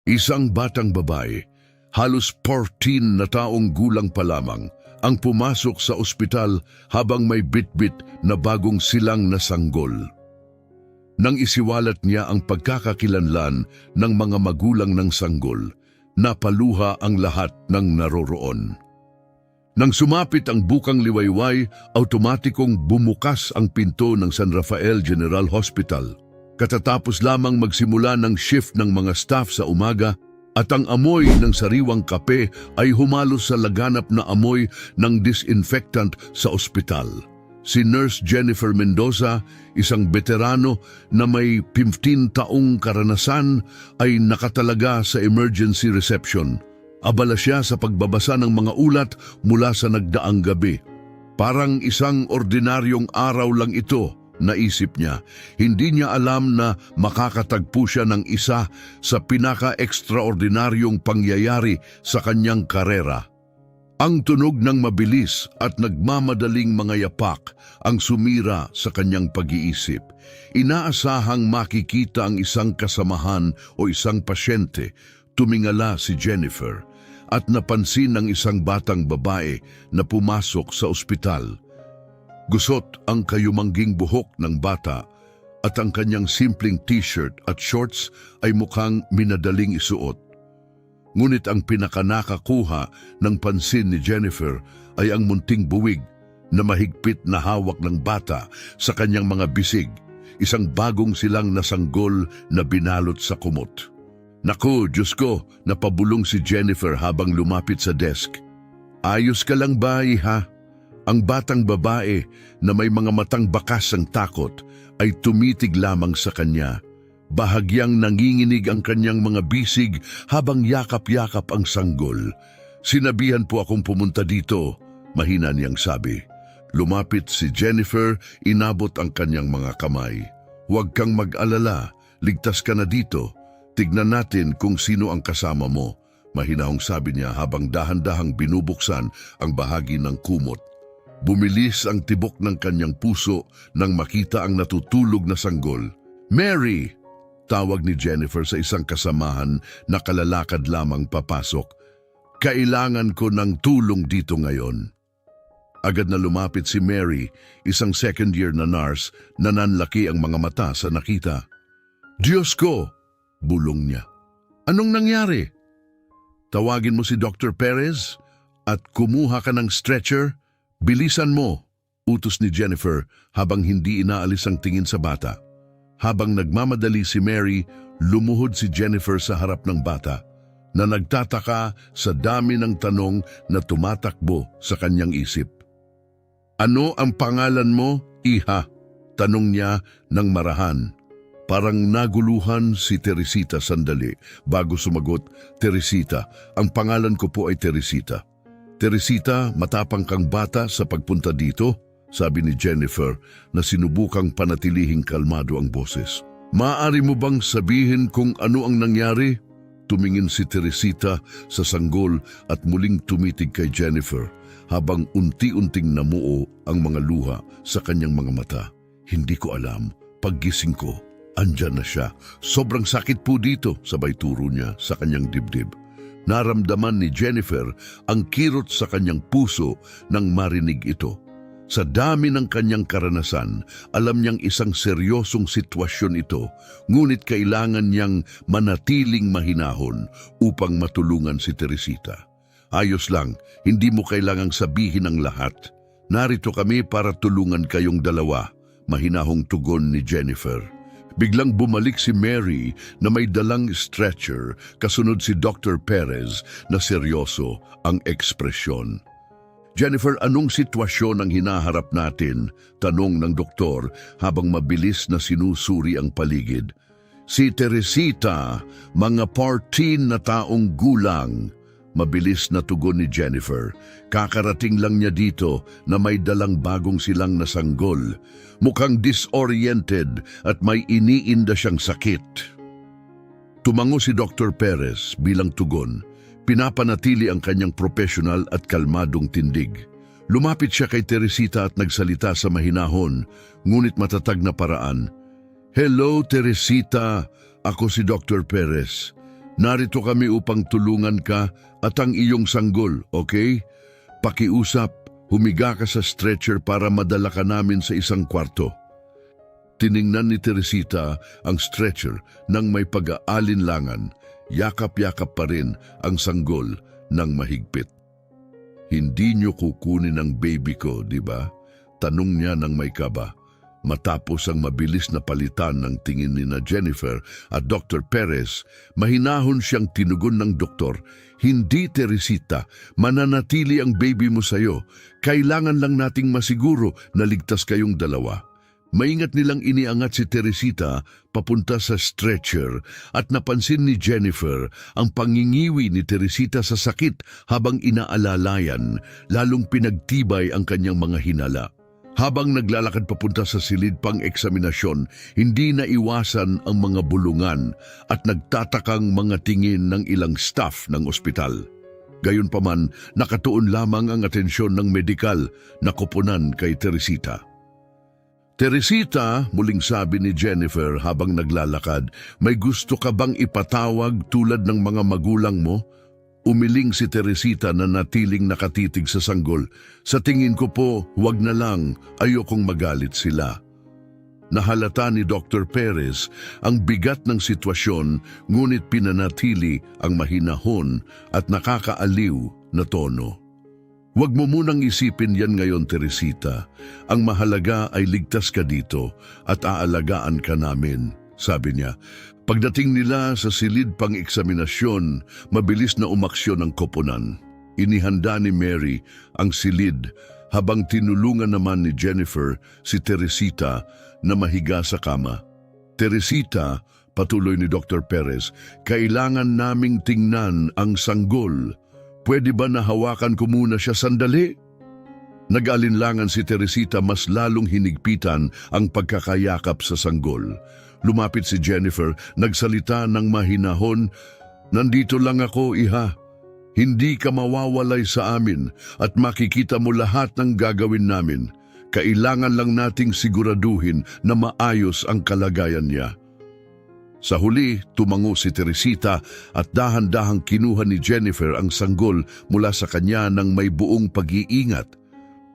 Isang batang babae, halos 14 na taong gulang pa lamang, ang pumasok sa ospital habang may bitbit na bagong silang na sanggol. Nang isiwalat niya ang pagkakakilanlan ng mga magulang ng sanggol, napaluha ang lahat ng naroroon. Nang sumapit ang bukang liwayway, automatikong bumukas ang pinto ng San Rafael General Hospital. Katatapos lamang magsimula ng shift ng mga staff sa umaga at ang amoy ng sariwang kape ay humalo sa laganap na amoy ng disinfectant sa ospital. Si Nurse Jennifer Mendoza, isang veterano na may 15 taong karanasan, ay nakatalaga sa emergency reception. Abala siya sa pagbabasa ng mga ulat mula sa nagdaang gabi. Parang isang ordinaryong araw lang ito, naisip niya. Hindi niya alam na makakatagpo siya ng isa sa pinaka-ekstraordinaryong pangyayari sa kanyang karera. Ang tunog ng mabilis at nagmamadaling mga yapak ang sumira sa kanyang pag-iisip. Inaasahang makikita ang isang kasamahan o isang pasyente. Tumingala si Jennifer at napansin ng isang batang babae na pumasok sa ospital. Gusot ang kayumangging buhok ng bata at ang kanyang simpleng t-shirt at shorts ay mukhang minadaling isuot. Ngunit ang pinakanakakuha ng pansin ni Jennifer ay ang munting buwig na mahigpit na hawak ng bata sa kanyang mga bisig, isang bagong silang na sanggol na binalot sa kumot. Naku, Diyos ko, napabulong si Jennifer habang lumapit sa desk. Ayos ka lang ba, iha? Ang batang babae na may mga matang bakas ng takot ay tumitig lamang sa kanya. Bahagyang nanginginig ang kanyang mga bisig habang yakap-yakap ang sanggol. Sinabihan po akong pumunta dito, mahina niyang sabi. Lumapit si Jennifer, inabot ang kanyang mga kamay. Huwag kang mag-alala, ligtas ka na dito. Tignan natin kung sino ang kasama mo, mahinahong sabi niya habang dahan-dahang binubuksan ang bahagi ng kumot. Bumilis ang tibok ng kanyang puso nang makita ang natutulog na sanggol. Mary! Tawag ni Jennifer sa isang kasamahan na kalalakad lamang papasok. Kailangan ko ng tulong dito ngayon. Agad na lumapit si Mary, isang second-year na nurse na nanlaki ang mga mata sa nakita. Diyos ko! Bulong niya. Anong nangyari? Tawagin mo si Dr. Perez at kumuha ka ng stretcher. Bilisan mo, utos ni Jennifer habang hindi inaalis ang tingin sa bata. Habang nagmamadali si Mary, lumuhod si Jennifer sa harap ng bata na nagtataka sa dami ng tanong na tumatakbo sa kanyang isip. Ano ang pangalan mo, iha? Tanong niya ng marahan. Parang naguluhan si Teresita sandali bago sumagot, Teresita, ang pangalan ko po ay Teresita. Teresita, matapang kang bata sa pagpunta dito, sabi ni Jennifer na sinubukang panatilihing kalmado ang boses. Maaari mo bang sabihin kung ano ang nangyari? Tumingin si Teresita sa sanggol at muling tumitig kay Jennifer habang unti-unting namuo ang mga luha sa kanyang mga mata. Hindi ko alam, paggising ko. Andyan na siya. Sobrang sakit po dito, sabay turo niya sa kanyang dibdib. Naramdaman ni Jennifer ang kirot sa kanyang puso nang marinig ito. Sa dami ng kanyang karanasan, alam niyang isang seryosong sitwasyon ito, ngunit kailangan niyang manatiling mahinahon upang matulungan si Teresita. Ayos lang, hindi mo kailangang sabihin ang lahat. Narito kami para tulungan kayong dalawa, mahinahong tugon ni Jennifer. Biglang bumalik si Mary na may dalang stretcher, kasunod si Dr. Perez na seryoso ang ekspresyon. Jennifer, anong sitwasyon ang hinaharap natin? Tanong ng doktor habang mabilis na sinusuri ang paligid. Si Teresita, mga 14 na taong gulang. Mabilis na tugon ni Jennifer. Kakarating lang niya dito na may dalang bagong silang na sanggol. Mukhang disoriented at may iniinda siyang sakit. Tumango si Dr. Perez bilang tugon. Pinapanatili ang kanyang professional at kalmadong tindig. Lumapit siya kay Teresita at nagsalita sa mahinahon, ngunit matatag na paraan. Hello, Teresita. Ako si Dr. Perez. Narito kami upang tulungan ka at ang iyong sanggol, okay? Pakiusap, humiga ka sa stretcher para madala ka namin sa isang kwarto. Tiningnan ni Teresita ang stretcher nang may pag-aalinlangan, yakap-yakap pa rin ang sanggol ng mahigpit. Hindi niyo kukunin ang baby ko, di ba? Tanong niya ng may kaba. Matapos ang mabilis na palitan ng tingin ni na Jennifer at Dr. Perez, mahinahon siyang tinugon ng doktor, "Hindi, Teresita, mananatili ang baby mo sa'yo. Kailangan lang nating masiguro na ligtas kayong dalawa." Maingat nilang iniangat si Teresita papunta sa stretcher at napansin ni Jennifer ang pangingiwi ni Teresita sa sakit habang inaalalayan, lalong pinagtibay ang kanyang mga hinala. Habang naglalakad papunta sa silid pang eksaminasyon, hindi na iwasan ang mga bulungan at nagtatakang mga tingin ng ilang staff ng ospital. Gayunpaman, nakatuon lamang ang atensyon ng medikal na koponan kay Teresita. "Teresita," muling sabi ni Jennifer habang naglalakad, "may gusto ka bang ipatawag tulad ng mga magulang mo?" Umiling si Teresita na natiling nakatitig sa sanggol. "Sa tingin ko po, wag na lang, ayokong magalit sila." Nahalata ni Dr. Perez ang bigat ng sitwasyon, ngunit pinanatili ang mahinahon at nakakaaliw na tono. "Wag mo munang isipin yan ngayon, Teresita. Ang mahalaga ay ligtas ka dito at aalagaan ka namin," sabi niya. Pagdating nila sa silid pang eksaminasyon, mabilis na umaksyon ang koponan. Inihanda ni Mary ang silid habang tinulungan naman ni Jennifer si Teresita na mahiga sa kama. "Teresita," patuloy ni Dr. Perez, "kailangan naming tingnan ang sanggol. Pwede ba nahawakan ko muna siya sandali?" Nag-alinlangan si Teresita, mas lalong hinigpitan ang pagkakayakap sa sanggol. Lumapit si Jennifer, nagsalita ng mahinahon, "Nandito lang ako, iha. Hindi ka mawawalay sa amin at makikita mo lahat ng gagawin namin. Kailangan lang nating siguraduhin na maayos ang kalagayan niya." Sa huli, tumango si Teresita at dahan-dahang kinuha ni Jennifer ang sanggol mula sa kanya ng may buong pag-iingat.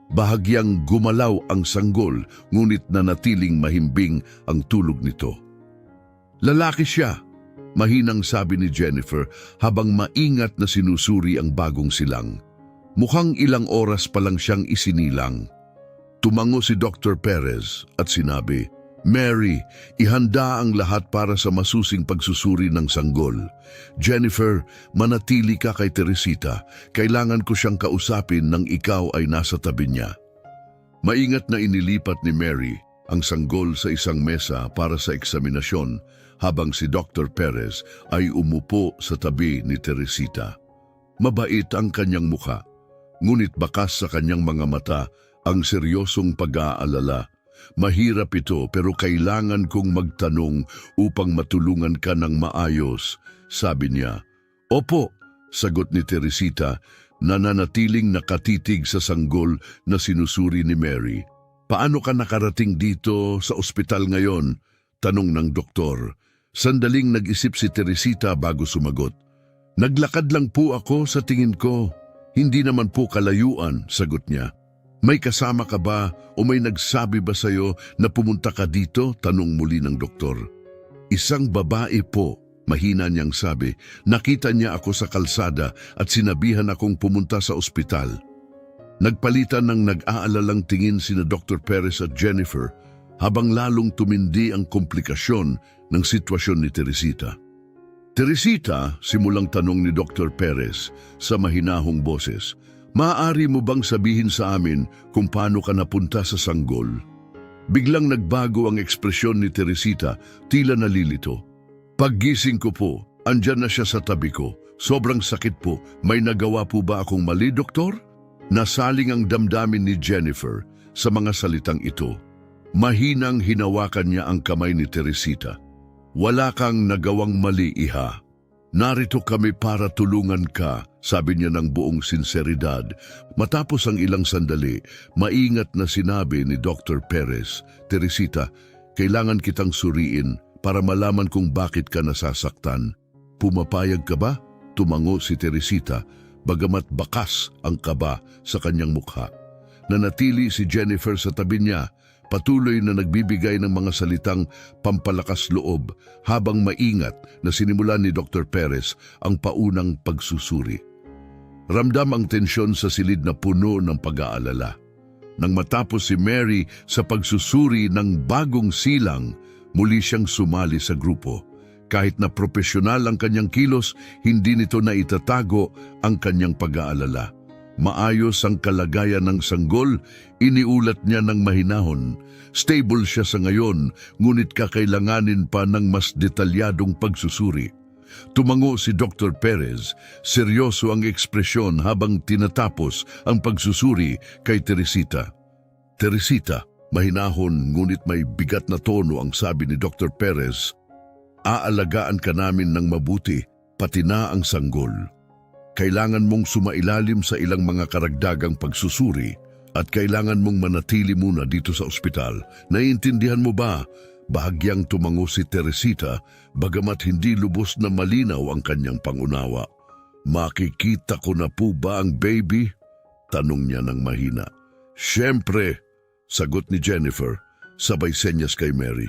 Bahagyang gumalaw ang sanggol, ngunit nanatiling mahimbing ang tulog nito. "Lalaki siya," mahinang sabi ni Jennifer habang maingat na sinusuri ang bagong silang. "Mukhang ilang oras pa lang siyang isinilang." Tumango si Dr. Perez at sinabi, "Mary, ihanda ang lahat para sa masusing pagsusuri ng sanggol. Jennifer, manatili ka kay Teresita. Kailangan ko siyang kausapin nang ikaw ay nasa tabi niya." Maingat na inilipat ni Mary ang sanggol sa isang mesa para sa eksaminasyon habang si Dr. Perez ay umupo sa tabi ni Teresita. Mabait ang kanyang mukha, ngunit bakas sa kanyang mga mata ang seryosong pag-aalala. "Mahirap ito pero kailangan kong magtanong upang matulungan ka ng maayos," sabi niya. "Opo," sagot ni Teresita, nananatiling nakatitig sa sanggol na sinusuri ni Mary. "Paano ka nakarating dito sa ospital ngayon?" tanong ng doktor. Sandaling nag-isip si Teresita bago sumagot. "Naglakad lang po ako sa tingin ko. Hindi naman po kalayuan," sagot niya. "May kasama ka ba o may nagsabi ba sa'yo na pumunta ka dito?" tanong muli ng doktor. "Isang babae po," mahina niyang sabi. "Nakita niya ako sa kalsada at sinabihan akong pumunta sa ospital." Nagpalitan ng nag-aalalang tingin sina Dr. Perez at Jennifer habang lalong tumindi ang komplikasyon ng sitwasyon ni Teresita. "Teresita," simulang tanong ni Dr. Perez sa mahinahong boses, "maaari mo bang sabihin sa amin kung paano ka napunta sa sanggol?" Biglang nagbago ang ekspresyon ni Teresita, tila nalilito. "Paggising ko po, andyan na siya sa tabi ko. Sobrang sakit po. May nagawa po ba akong mali, doktor?" Nasaling ang damdamin ni Jennifer sa mga salitang ito. Mahinang hinawakan niya ang kamay ni Teresita. "Wala kang nagawang mali, iha. Narito kami para tulungan ka," sabi niya ng buong sinseridad. Matapos ang ilang sandali, maingat na sinabi ni Dr. Perez, "Teresita, kailangan kitang suriin para malaman kung bakit ka nasasaktan. Pumapayag ka ba? Tumango si Teresita, bagamat bakas ang kaba sa kanyang mukha. Nanatili si Jennifer sa tabi niya, patuloy na nagbibigay ng mga salitang pampalakas loob habang maingat na sinimulan ni Dr. Perez ang paunang pagsusuri. Ramdam ang tensyon sa silid na puno ng pag-aalala. Nang matapos si Mary sa pagsusuri ng bagong silang, muli siyang sumali sa grupo. Kahit na propesyonal ang kanyang kilos, hindi nito na itatago ang kanyang pag-aalala. Maayos ang kalagayan ng sanggol, iniulat niya ng mahinahon. Stable siya sa ngayon, ngunit kakailanganin pa ng mas detalyadong pagsusuri. Tumango si Dr. Perez, seryoso ang ekspresyon habang tinatapos ang pagsusuri kay Teresita. Teresita, mahinahon ngunit may bigat na tono ang sabi ni Dr. Perez, aalagaan ka namin ng mabuti, pati na ang sanggol. Kailangan mong sumailalim sa ilang mga karagdagang pagsusuri at kailangan mong manatili muna dito sa ospital. Naiintindihan mo ba? Bahagyang tumango si Teresita, bagamat hindi lubos na malinaw ang kanyang pangunawa. Makikita ko na po ba ang baby? Tanong niya ng mahina. Siyempre, sagot ni Jennifer, sabay senyas kay Mary.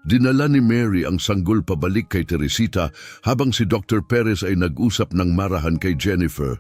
Dinala ni Mary ang sanggol pabalik kay Teresita habang si Dr. Perez ay nag-usap ng marahan kay Jennifer.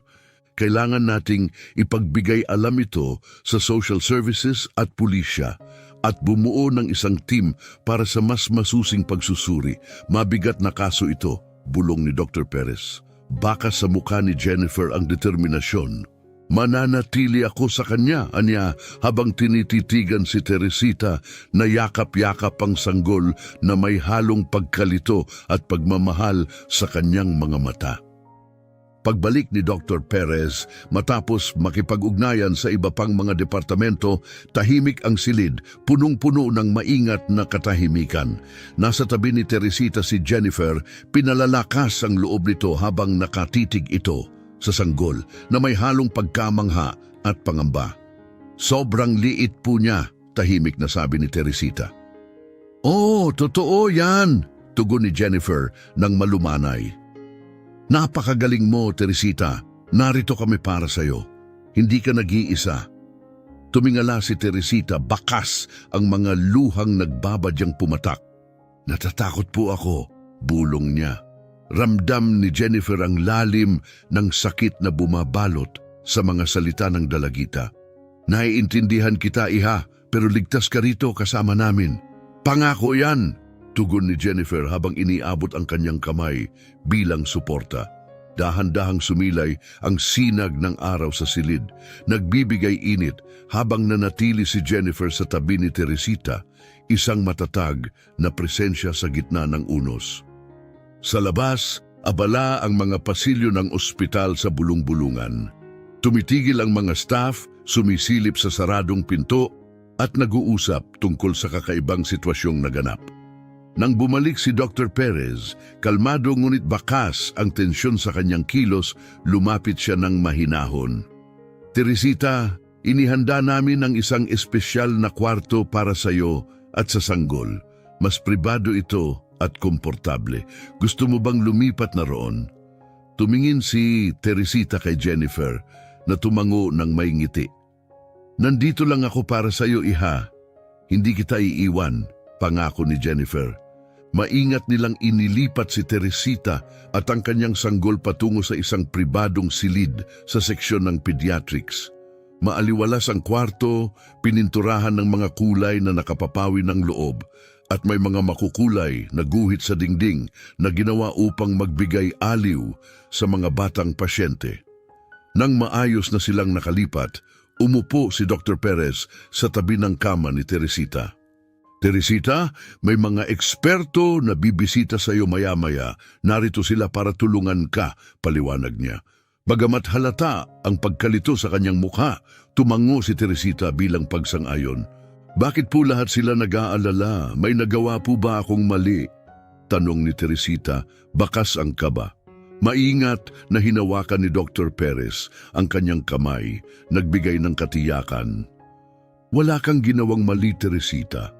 Kailangan nating ipagbigay alam ito sa social services at pulisya at bumuo ng isang team para sa mas masusing pagsusuri. Mabigat na kaso ito, bulong ni Dr. Perez. Baka sa mukha ni Jennifer ang determinasyon. Mananatili ako sa kanya, anya, habang tinititigan si Teresita na yakap-yakap ang sanggol na may halong pagkalito at pagmamahal sa kanyang mga mata. Pagbalik ni Dr. Perez, matapos makipag-ugnayan sa iba pang mga departamento, tahimik ang silid, punong-puno ng maingat na katahimikan. Nasa tabi ni Teresita si Jennifer, pinalalakas ang loob nito habang nakatitig ito sa sanggol na may halong pagkamangha at pangamba. Sobrang liit po niya, tahimik na sabi ni Teresita. Oh, totoo yan, tugon ni Jennifer nang malumanay. Napakagaling mo, Teresita. Narito kami para sa'yo. Hindi ka nag-iisa. Tumingala si Teresita, bakas ang mga luhang nagbabadyang pumatak. Natatakot po ako, bulong niya. Ramdam ni Jennifer ang lalim ng sakit na bumabalot sa mga salita ng dalagita. Naiintindihan kita, iha, pero ligtas ka rito kasama namin. Pangako yan, tugon ni Jennifer habang iniabot ang kanyang kamay bilang suporta. Dahan-dahang sumilay ang sinag ng araw sa silid, nagbibigay init habang nanatili si Jennifer sa tabi ni Teresita, isang matatag na presensya sa gitna ng unos. Sa labas, abala ang mga pasilyo ng ospital sa bulong-bulungan. Tumitigil ang mga staff, sumisilip sa saradong pinto at nag-uusap tungkol sa kakaibang sitwasyong naganap. Nang bumalik si Dr. Perez, kalmado ngunit bakas ang tensyon sa kanyang kilos, lumapit siya ng mahinahon. Teresita, inihanda namin ang isang espesyal na kwarto para sa iyo at sa sanggol. Mas pribado ito at komportable. Gusto mo bang lumipat na roon? Tumingin si Teresita kay Jennifer na tumango ng may ngiti. Nandito lang ako para sa iyo, iha. Hindi kita iiwan, pangako ni Jennifer. Maingat nilang inilipat si Teresita at ang kanyang sanggol patungo sa isang pribadong silid sa seksyon ng pediatrics. Maaliwalas ang kwarto, pininturahan ng mga kulay na nakapapawi ng loob, at may mga makukulay na guhit sa dingding na ginawa upang magbigay aliw sa mga batang pasyente. Nang maayos na silang nakalipat, umupo si Dr. Perez sa tabi ng kama ni Teresita. Teresita, may mga eksperto na bibisita sa iyo maya-maya. Narito sila para tulungan ka, paliwanag niya. Bagamat halata ang pagkalito sa kanyang mukha, tumango si Teresita bilang pagsang-ayon. Bakit po lahat sila nag-aalala? May nagawa po ba akong mali? Tanong ni Teresita, bakas ang kaba. Maingat na hinawakan ni Dr. Perez ang kanyang kamay, nagbigay ng katiyakan. Wala kang ginawang mali, Teresita.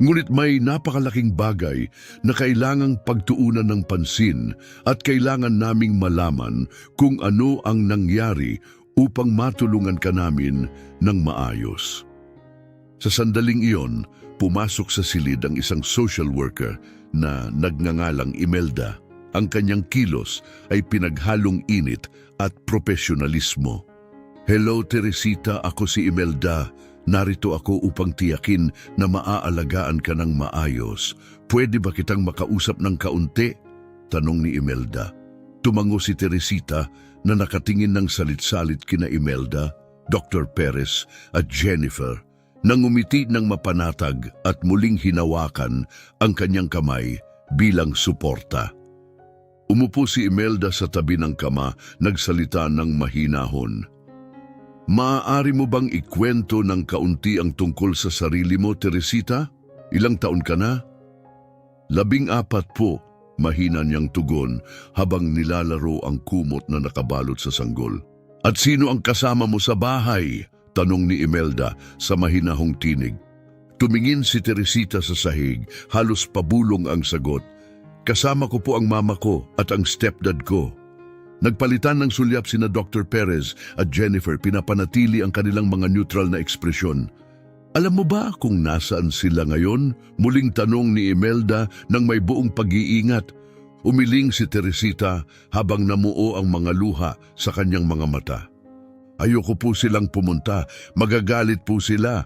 Ngunit may napakalaking bagay na kailangang pagtuunan ng pansin at kailangan naming malaman kung ano ang nangyari upang matulungan ka namin ng maayos. Sa sandaling iyon, pumasok sa silid ang isang social worker na nagngangalang Imelda. Ang kanyang kilos ay pinaghalong init at profesionalismo. "Hello Teresita, ako si Imelda. Narito ako upang tiyakin na maaalagaan ka ng maayos. Pwede ba kitang makausap ng kaunti?" tanong ni Imelda. Tumango si Teresita na nakatingin ng salit-salit kina Imelda, Dr. Perez at Jennifer. Nangumiti ng mapanatag at muling hinawakan ang kanyang kamay bilang suporta. Umupo si Imelda sa tabi ng kama, nagsalita ng mahinahon. "Maaari mo bang ikwento ng kaunti ang tungkol sa sarili mo, Teresita? Ilang taon ka na?" 14 po, mahina niyang tugon habang nilalaro ang kumot na nakabalot sa sanggol. "At sino ang kasama mo sa bahay?" tanong ni Imelda sa mahinahong tinig. Tumingin si Teresita sa sahig, halos pabulong ang sagot. "Kasama ko po ang mama ko at ang stepdad ko." Nagpalitan ng sulyap sina Dr. Perez at Jennifer, pinapanatili ang kanilang mga neutral na ekspresyon. "Alam mo ba kung nasaan sila ngayon?" muling tanong ni Imelda ng may buong pag-iingat. Umiling si Teresita habang namuo ang mga luha sa kanyang mga mata. "Ayoko po silang pumunta, magagalit po sila."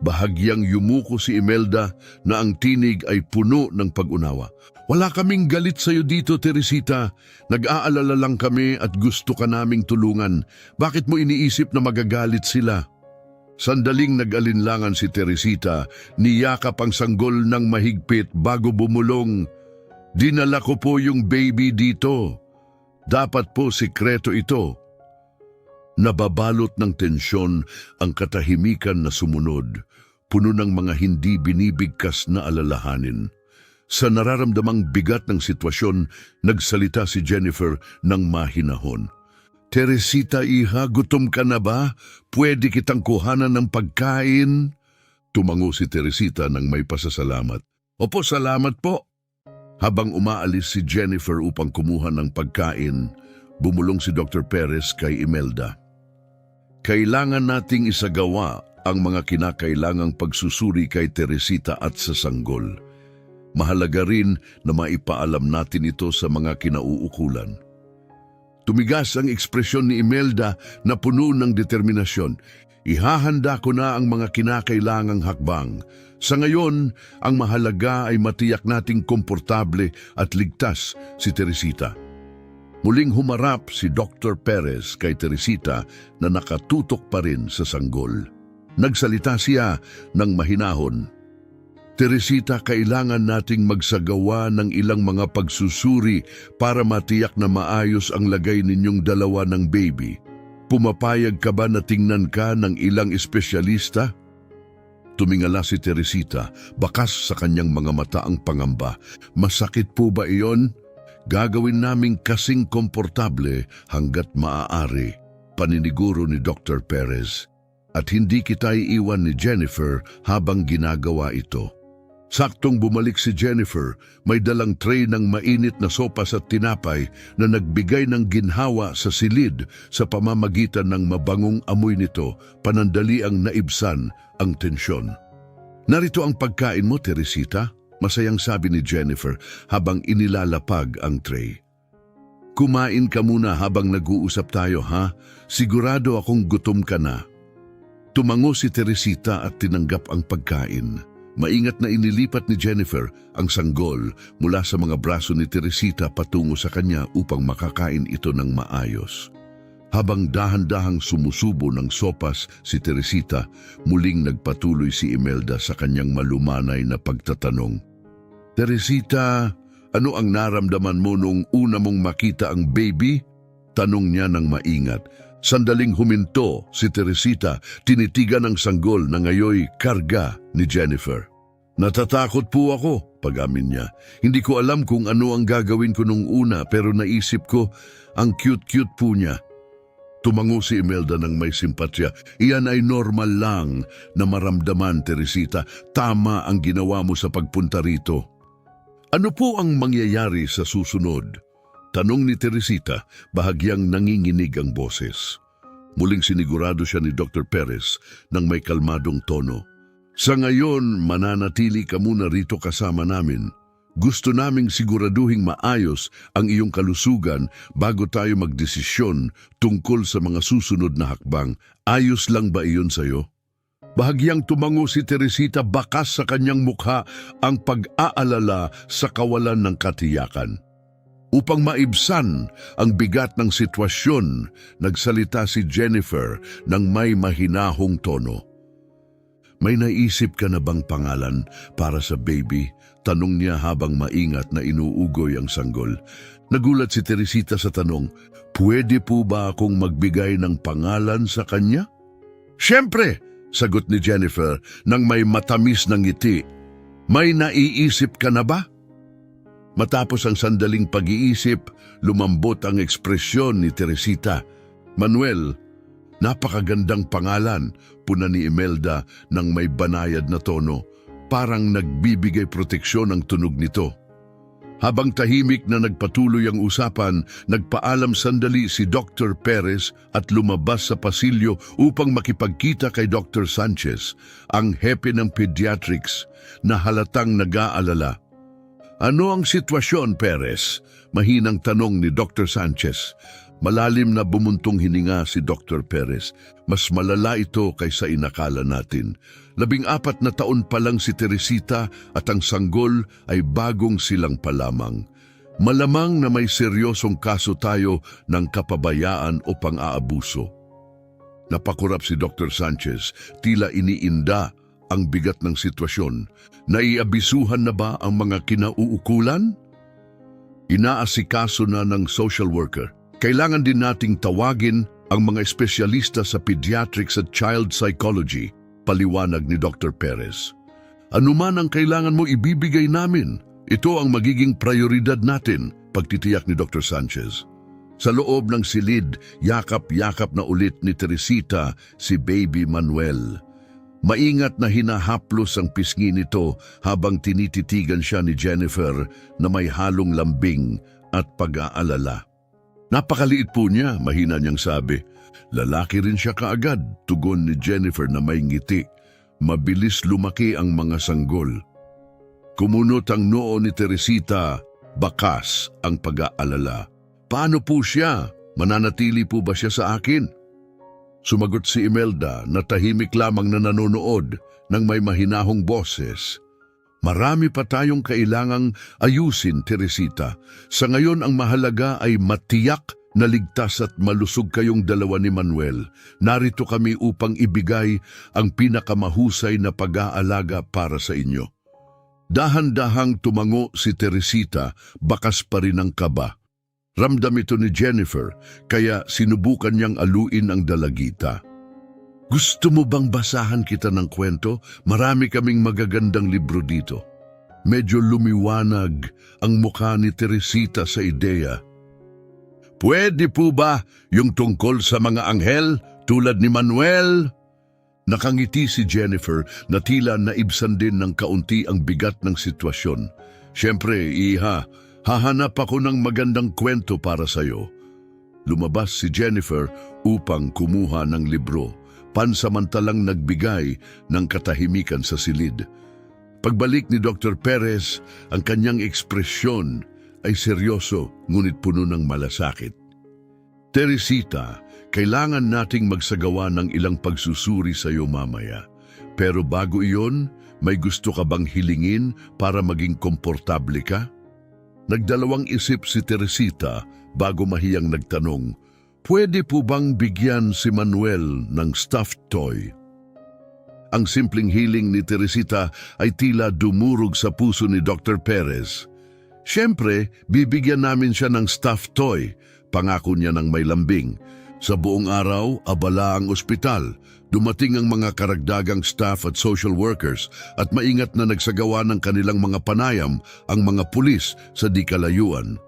Bahagyang yumuko si Imelda na ang tinig ay puno ng pag-unawa. "Wala kaming galit sa'yo dito, Teresita. Nag-aalala lang kami at gusto ka naming tulungan. Bakit mo iniisip na magagalit sila?" Sandaling nag-alinlangan si Teresita, niyakap ang sanggol ng mahigpit bago bumulong. "Dinala ko po yung baby dito. Dapat po sikreto ito." Nababalot ng tensyon ang katahimikan na sumunod, puno ng mga hindi binibigkas na alalahanin. Sa nararamdamang bigat ng sitwasyon, nagsalita si Jennifer ng mahinahon. "Teresita, iha, gutom ka na ba? Pwede kitang kuhanan ng pagkain?" Tumango si Teresita ng may pasasalamat. "Opo, salamat po." Habang umaalis si Jennifer upang kumuha ng pagkain, bumulong si Dr. Perez kay Imelda. "Kailangan nating isagawa ang mga kinakailangang pagsusuri kay Teresita at sa sanggol. Mahalaga rin na maipaalam natin ito sa mga kinauukulan." Tumigas ang ekspresyon ni Imelda na puno ng determinasyon. "Ihahanda ko na ang mga kinakailangang hakbang. Sa ngayon, ang mahalaga ay matiyak nating komportable at ligtas si Teresita." Muling humarap si Dr. Perez kay Teresita na nakatutok pa rin sa sanggol. Nagsalita siya ng mahinahon. "Teresita, kailangan nating magsagawa ng ilang mga pagsusuri para matiyak na maayos ang lagay ninyong dalawa ng baby. Pumapayag ka ba na tingnan ka ng ilang espesyalista?" Tumingala si Teresita, bakas sa kanyang mga mata ang pangamba. "Masakit po ba iyon?" "Gagawin naming kasing komportable hanggat maaari," paniniguro ni Dr. Perez. "At hindi kita iiwan ni Jennifer habang ginagawa ito." Saktong bumalik si Jennifer, may dalang tray ng mainit na sopas at tinapay na nagbigay ng ginhawa sa silid sa pamamagitan ng mabangong amoy nito, panandali ang naibsan ang tensyon. "Narito ang pagkain mo, Teresita," masayang sabi ni Jennifer habang inilalapag ang tray. "Kumain ka muna habang nag-uusap tayo, ha? Sigurado akong gutom ka na." Tumango si Teresita at tinanggap ang pagkain. Maingat na inilipat ni Jennifer ang sanggol mula sa mga braso ni Teresita patungo sa kanya upang makakain ito ng maayos. Habang dahan-dahang sumusubo ng sopas si Teresita, muling nagpatuloy si Imelda sa kanyang malumanay na pagtatanong. "Teresita, ano ang naramdaman mo nung una mong makita ang baby?" tanong niya ng maingat. Sandaling huminto si Teresita, tinitigan ang sanggol na ngayoy karga ni Jennifer. "Natatakot po ako," pag-amin niya. "Hindi ko alam kung ano ang gagawin ko nung una pero naisip ko ang cute-cute po niya." Tumango si Imelda ng may simpatya. Iyan ay normal lang na maramdaman, Teresita. Tama ang ginawa mo sa pagpunta rito. Ano po ang mangyayari sa susunod? Tanong ni Teresita, bahagyang nanginginig ang boses. Muling sinigurado siya ni Dr. Perez ng may kalmadong tono. Sa ngayon, mananatili ka muna rito kasama namin. Gusto naming siguraduhing maayos ang iyong kalusugan bago tayo magdesisyon tungkol sa mga susunod na hakbang. Ayos lang ba iyon sa'yo? Bahagyang tumango si Teresita, bakas sa kanyang mukha ang pag-aalala sa kawalan ng katiyakan. Upang maibsan ang bigat ng sitwasyon, nagsalita si Jennifer ng may mahinahong tono. May naisip ka na bang pangalan para sa baby? Tanong niya habang maingat na inuugoy ang sanggol. Nagulat si Teresita sa tanong, pwede po ba akong magbigay ng pangalan sa kanya? Siyempre, sagot ni Jennifer nang may matamis na ngiti. May naiisip ka na ba? Matapos ang sandaling pag-iisip, lumambot ang ekspresyon ni Teresita. Manuel, napakagandang pangalan, puna ni Imelda ng may banayad na tono. Parang nagbibigay proteksyon ang tunog nito. Habang tahimik na nagpatuloy ang usapan, nagpaalam sandali si Dr. Perez at lumabas sa pasilyo upang makipagkita kay Dr. Sanchez, ang hepe ng pediatrics, na halatang nag-aalala. Ano ang sitwasyon, Perez? Mahinang tanong ni Dr. Sanchez. Malalim na bumuntong hininga si Dr. Perez. Mas malala ito kaysa inakala natin. 14 na taon pa lang si Teresita at ang sanggol ay bagong silang pa lamang. Malamang na may seryosong kaso tayo ng kapabayaan o pang-aabuso. Napakurap si Dr. Sanchez, tila iniinda ang bigat ng sitwasyon. Naiabisuhan na ba ang mga kinauukulan? Inaasikaso na ng social worker. Kailangan din nating tawagin ang mga espesyalista sa pediatrics at child psychology, paliwanag ni Dr. Perez. Ano man ang kailangan mo ibibigay namin, ito ang magiging prioridad natin, pagtitiyak ni Dr. Sanchez. Sa loob ng silid, yakap-yakap na ulit ni Teresita si Baby Manuel. Maingat na hinahaplos ang pisngi nito habang tinititigan siya ni Jennifer na may halong lambing at pag-aalala. Napakaliit po niya, mahina niyang sabi. Lalaki rin siya kaagad, tugon ni Jennifer na may ngiti. Mabilis lumaki ang mga sanggol. Kumunot ang noo ni Teresita, bakas ang pag-aalala. Paano po siya? Mananatili po ba siya sa akin? Sumagot si Imelda na tahimik lamang na nanonood ng may mahinahong boses. Marami pa tayong kailangang ayusin, Teresita. Sa ngayon ang mahalaga ay matiyak na ligtas at malusog kayong dalawa ni Manuel. Narito kami upang ibigay ang pinakamahusay na pag-aalaga para sa inyo. Dahan-dahang tumango si Teresita, bakas pa rin ang kaba. Ramdam ito ni Jennifer, kaya sinubukan niyang aluin ang dalagita. Gusto mo bang basahan kita ng kwento? Marami kaming magagandang libro dito. Medyo lumiwanag ang mukha ni Teresita sa ideya. Pwede po ba yung tungkol sa mga anghel tulad ni Manuel? Nakangiti si Jennifer na tila naibsan din ng kaunti ang bigat ng sitwasyon. Siyempre, iha, hahanap ako ng magandang kwento para sa'yo. Lumabas si Jennifer upang kumuha ng libro. Pansamantalang nagbigay ng katahimikan sa silid. Pagbalik ni Dr. Perez, ang kanyang ekspresyon ay seryoso ngunit puno ng malasakit. Teresita, kailangan nating magsagawa ng ilang pagsusuri sa iyo mamaya. Pero bago iyon, may gusto ka bang hilingin para maging komportable ka? Nagdalawang isip si Teresita bago mahiyang nagtanong, pwede po bang bigyan si Manuel ng stuffed toy? Ang simpleng hiling ni Teresita ay tila dumurog sa puso ni Dr. Perez. Siyempre, bibigyan namin siya ng stuffed toy, pangako niya ng may lambing. Sa buong araw, abala ang ospital. Dumating ang mga karagdagang staff at social workers at maingat na nagsagawa ng kanilang mga panayam ang mga pulis sa di kalayuan.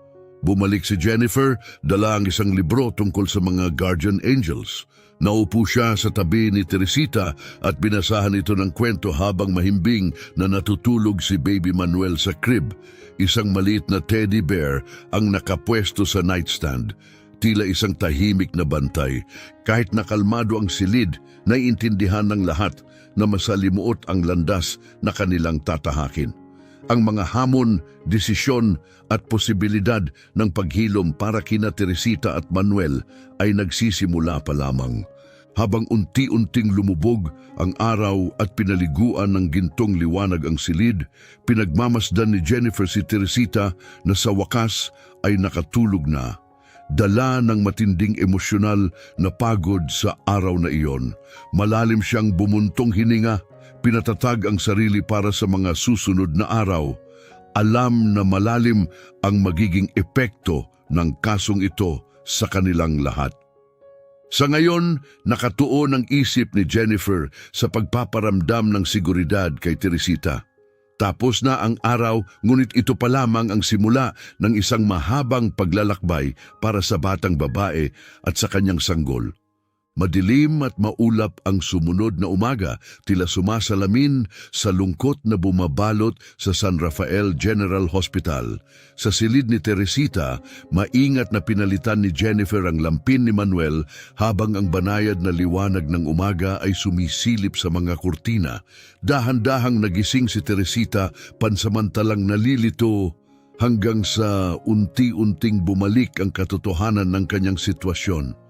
Bumalik si Jennifer, dala ang isang libro tungkol sa mga guardian angels. Naupo siya sa tabi ni Teresita at binasahan ito ng kwento habang mahimbing na natutulog si Baby Manuel sa crib. Isang maliit na teddy bear ang nakapwesto sa nightstand. Tila isang tahimik na bantay. Kahit nakalmado ang silid, naiintindihan ng lahat na masalimuot ang landas na kanilang tatahakin. Ang mga hamon, desisyon at posibilidad ng paghilom para kina Teresita at Manuel ay nagsisimula pa lamang. Habang unti-unting lumubog ang araw at pinaliguan ng gintong liwanag ang silid, pinagmamasdan ni Jennifer si Teresita na sa wakas ay nakatulog na. Dala ng matinding emosyonal na pagod sa araw na iyon, malalim siyang bumuntong hininga, pinatatag ang sarili para sa mga susunod na araw. Alam na malalim ang magiging epekto ng kasong ito sa kanilang lahat. Sa ngayon, nakatuon ang isip ni Jennifer sa pagpaparamdam ng seguridad kay Teresita. Tapos na ang araw, ngunit ito pa lamang ang simula ng isang mahabang paglalakbay para sa batang babae at sa kanyang sanggol. Madilim at maulap ang sumunod na umaga, tila sumasalamin sa lungkot na bumabalot sa San Rafael General Hospital. Sa silid ni Teresita, maingat na pinalitan ni Jennifer ang lampin ni Manuel habang ang banayad na liwanag ng umaga ay sumisilip sa mga kurtina. Dahan-dahang nagising si Teresita, pansamantalang nalilito hanggang sa unti-unting bumalik ang katotohanan ng kanyang sitwasyon.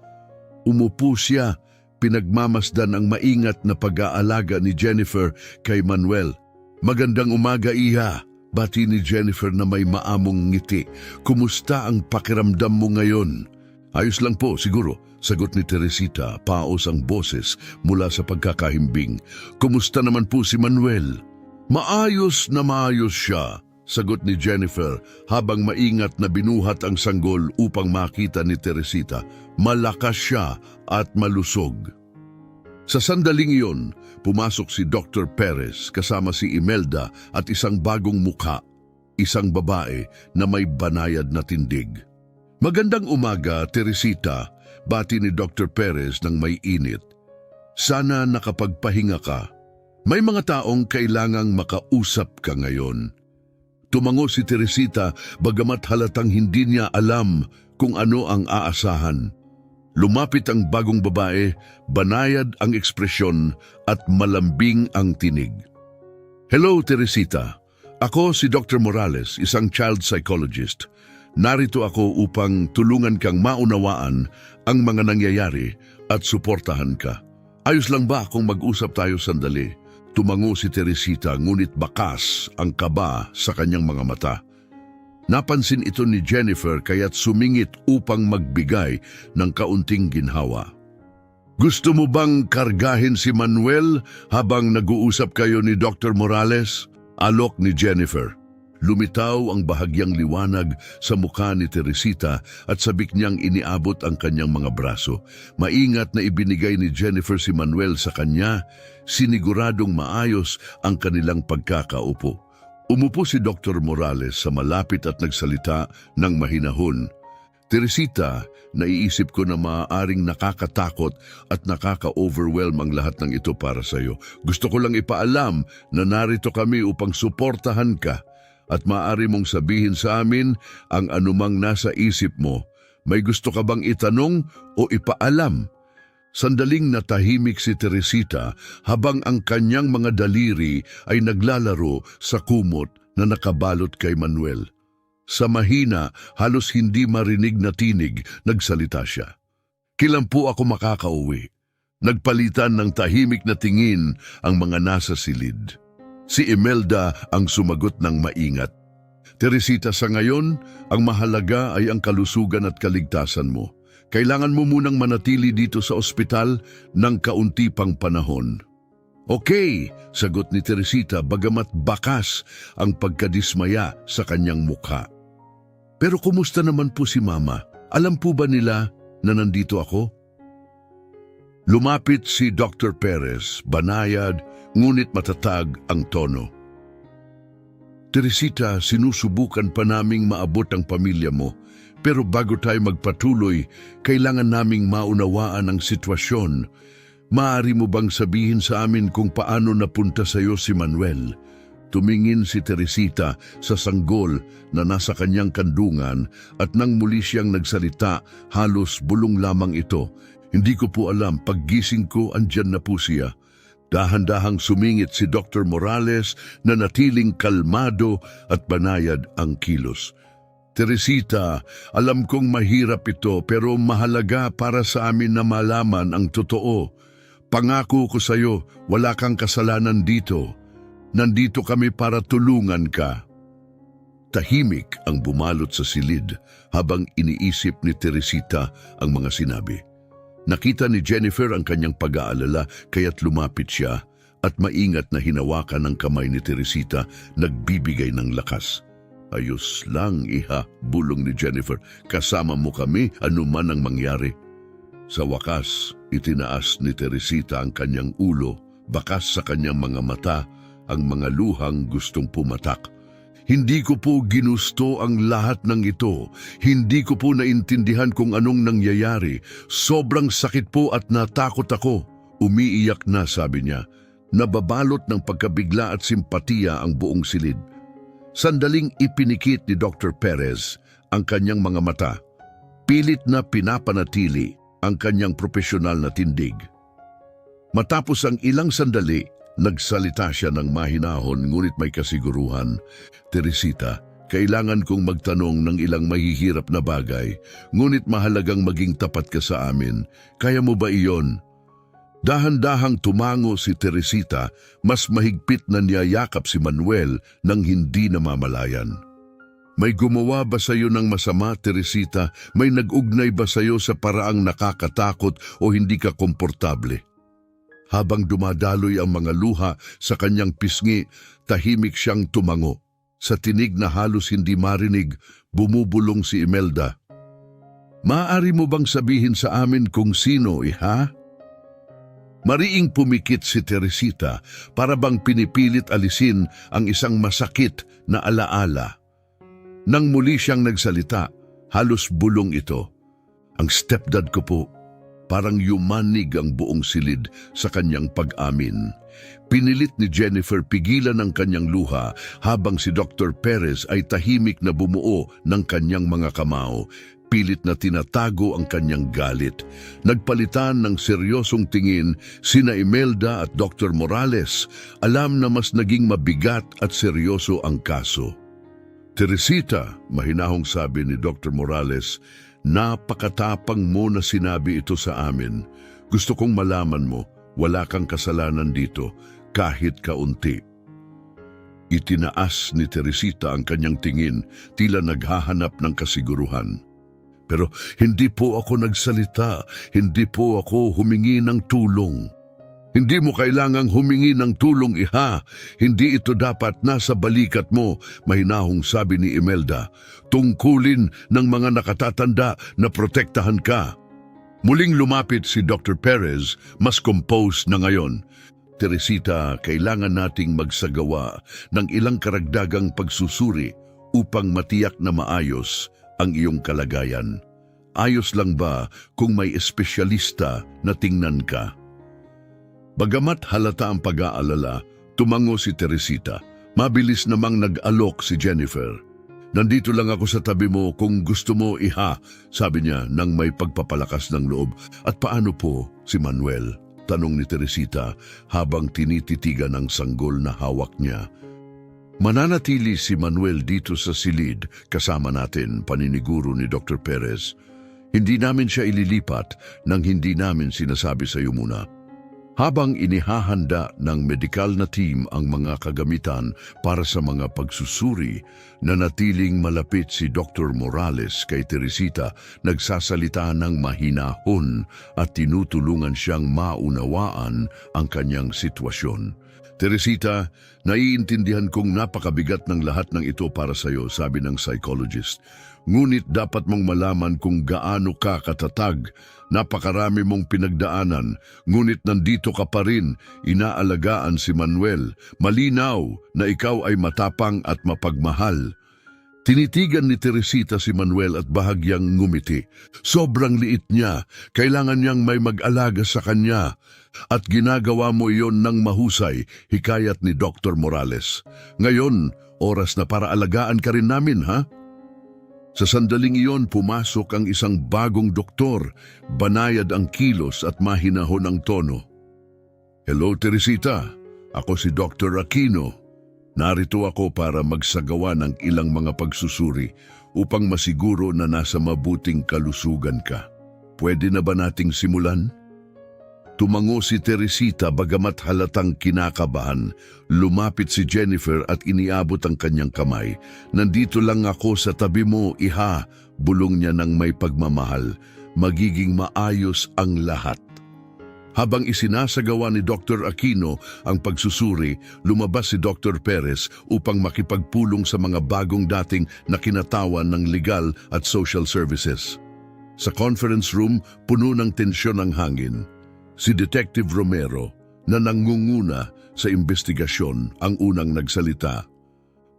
Umupo siya, pinagmamasdan ang maingat na pag-aalaga ni Jennifer kay Manuel. "Magandang umaga, Iha," bati ni Jennifer na may maamong ngiti. "Kumusta ang pakiramdam mo ngayon?" "Ayos lang po, siguro," sagot ni Teresita, paos ang boses mula sa pagkakahimbing. "Kumusta naman po si Manuel?" Maayos siya," sagot ni Jennifer habang maingat na binuhat ang sanggol upang makita ni Teresita. Malakas siya at malusog. Sa sandaling iyon, pumasok si Dr. Perez kasama si Imelda at isang bagong mukha, isang babae na may banayad na tindig. "Magandang umaga, Teresita," bati ni Dr. Perez ng may init. "Sana nakapagpahinga ka. May mga taong kailangang makausap ka ngayon." Tumango si Teresita bagamat halatang hindi niya alam kung ano ang aasahan. Lumapit ang bagong babae, banayad ang ekspresyon at malambing ang tinig. "Hello, Teresita. Ako si Dr. Morales, isang child psychologist. Narito ako upang tulungan kang maunawaan ang mga nangyayari at suportahan ka. Ayos lang ba kung mag-usap tayo sandali?" Tumango si Teresita ngunit bakas ang kaba sa kanyang mga mata. Napansin ito ni Jennifer kaya't sumingit upang magbigay ng kaunting ginhawa. "Gusto mo bang kargahin si Manuel habang nag-uusap kayo ni Dr. Morales?" Alok ni Jennifer. Lumitaw ang bahagyang liwanag sa mukha ni Teresita at sabik niyang iniabot ang kanyang mga braso. Maingat na ibinigay ni Jennifer si Manuel sa kanya, siniguradong maayos ang kanilang pagkakaupo. Umupo si Dr. Morales sa malapit at nagsalita ng mahinahon. "Teresita, naiisip ko na maaaring nakakatakot at nakaka-overwhelm ang lahat ng ito para sa iyo. Gusto ko lang ipaalam na narito kami upang suportahan ka at maaari mong sabihin sa amin ang anumang nasa isip mo. May gusto ka bang itanong o ipaalam?" Sandaling natahimik si Teresita habang ang kanyang mga daliri ay naglalaro sa kumot na nakabalot kay Manuel. Sa mahina, halos hindi marinig na tinig, nagsalita siya. "Kailan po ako makakauwi?" Nagpalitan ng tahimik na tingin ang mga nasa silid. Si Imelda ang sumagot ng maingat. "Teresita, sa ngayon, ang mahalaga ay ang kalusugan at kaligtasan mo. Kailangan mo munang manatili dito sa ospital ng kaunti pang panahon." "Okay," sagot ni Teresita bagamat bakas ang pagkadismaya sa kanyang mukha. "Pero kumusta naman po si Mama? Alam po ba nila na nandito ako?" Lumapit si Dr. Perez, banayad ngunit matatag ang tono. "Teresita, sinusubukan pa naming maabot ang pamilya mo. Pero bago tayo magpatuloy, kailangan naming maunawaan ang sitwasyon. Maaari mo bang sabihin sa amin kung paano napunta sa iyo si Manuel? Tumingin si Teresita sa sanggol na nasa kanyang kandungan at nang muli siyang nagsalita, halos bulong lamang ito. Hindi ko po alam, paggising ko andyan na po siya. Dahan-dahang sumingit si Dr. Morales na natiling kalmado at banayad ang kilos. Teresita, alam kong mahirap ito pero mahalaga para sa amin na malaman ang totoo. Pangako ko sa iyo, wala kang kasalanan dito. Nandito kami para tulungan ka. Tahimik ang bumalot sa silid habang iniisip ni Teresita ang mga sinabi. Nakita ni Jennifer ang kanyang pag-aalala kaya't lumapit siya at maingat na hinawakan ang kamay ni Teresita, nagbibigay ng lakas. Ayos lang, iha, bulong ni Jennifer. Kasama mo kami anuman ang mangyari. Sa wakas, itinaas ni Teresita ang kanyang ulo, bakas sa kanyang mga mata, ang mga luhang gustong pumatak. Hindi ko po ginusto ang lahat ng ito. Hindi ko po naintindihan kung anong nangyayari. Sobrang sakit po at natakot ako. Umiiyak na, sabi niya. Nababalot ng pagkabigla at simpatiya ang buong silid. Sandaling ipinikit ni Dr. Perez ang kanyang mga mata. Pilit na pinapanatili ang kanyang profesional na tindig. Matapos ang ilang sandali, nagsalita siya ng mahinahon ngunit may kasiguruhan. Teresita, kailangan kong magtanong ng ilang mahihirap na bagay, ngunit mahalagang maging tapat ka sa amin. Kaya mo ba iyon? Dahan-dahang tumango si Teresita, mas mahigpit na niyayakap si Manuel nang hindi namamalayan. May gumawa ba sa iyo ng masama, Teresita? May nag-ugnay ba sa iyo sa paraang nakakatakot o hindi ka komportable? Habang dumadaloy ang mga luha sa kanyang pisngi, tahimik siyang tumango. Sa tinig na halos hindi marinig, bumubulong si Imelda. Maaari mo bang sabihin sa amin kung sino, iha? Mariing pumikit si Teresita para bang pinipilit alisin ang isang masakit na alaala. Nang muli siyang nagsalita, halos bulong ito. Ang stepdad ko po. Parang yumanig ang buong silid sa kanyang pag-amin. Pinilit ni Jennifer pigilan ang kanyang luha habang si Dr. Perez ay tahimik na bumuo ng kanyang mga kamao. Pilit na tinatago ang kanyang galit. Nagpalitan ng seryosong tingin sina Imelda at Dr. Morales. Alam na mas naging mabigat at seryoso ang kaso. Teresita, mahinahong sabi ni Dr. Morales, napakatapang mo na sinabi ito sa amin. Gusto kong malaman mo, wala kang kasalanan dito, kahit kaunti. Itinaas ni Teresita ang kanyang tingin, tila naghahanap ng kasiguruhan. Pero hindi po ako nagsalita, hindi po ako humingi ng tulong. Hindi mo kailangang humingi ng tulong, iha. Hindi ito dapat nasa balikat mo, mahinahong sabi ni Imelda. Tungkulin ng mga nakatatanda na protektahan ka. Muling lumapit si Dr. Perez, mas composed na ngayon. Teresita, kailangan nating magsagawa ng ilang karagdagang pagsusuri upang matiyak na maayos ang iyong kalagayan. Ayos lang ba kung may espesyalista na tingnan ka? Bagamat halata ang pag-aalala, tumango si Teresita. Mabilis namang nag-alok si Jennifer. Nandito lang ako sa tabi mo kung gusto mo, iha, sabi niya nang may pagpapalakas ng loob. At paano po si Manuel? Tanong ni Teresita habang tinititigan ang sanggol na hawak niya. Mananatili si Manuel dito sa silid kasama natin, paniniguro ni Dr. Perez. Hindi namin siya ililipat nang hindi namin sinasabi sa iyo muna. Habang inihahanda ng medikal na team ang mga kagamitan para sa mga pagsusuri, nanatiling malapit si Dr. Morales kay Teresita, nagsasalita ng mahinahon at tinutulungan siyang maunawaan ang kanyang sitwasyon. Teresita, naiintindihan kong napakabigat ng lahat ng ito para sa iyo, sabi ng psychologist. Ngunit dapat mong malaman kung gaano ka katatag. Napakarami mong pinagdaanan, ngunit nandito ka pa rin, inaalagaan si Manuel. Malinaw na ikaw ay matapang at mapagmahal. Tinitigan ni Teresita si Manuel at bahagyang ngumiti. Sobrang liit niya, kailangan niyang may mag-alaga sa kanya. At ginagawa mo iyon ng mahusay, hikayat ni Dr. Morales. Ngayon, oras na para alagaan ka rin namin, ha? Sa sandaling iyon, pumasok ang isang bagong doktor. Banayad ang kilos at mahinahon ang tono. Hello, Teresita. Ako si Dr. Aquino. Narito ako para magsagawa ng ilang mga pagsusuri upang masiguro na nasa mabuting kalusugan ka. Pwede na ba nating simulan? Tumango si Teresita bagamat halatang kinakabahan. Lumapit si Jennifer at iniabot ang kanyang kamay. Nandito lang ako sa tabi mo, iha, bulong niya ng may pagmamahal. Magiging maayos ang lahat. Habang isinasagawa ni Dr. Aquino ang pagsusuri, lumabas si Dr. Perez upang makipagpulong sa mga bagong dating na kinatawan ng legal at social services. Sa conference room, puno ng tensyon ang hangin. Si Detective Romero, na nangunguna sa investigasyon, ang unang nagsalita.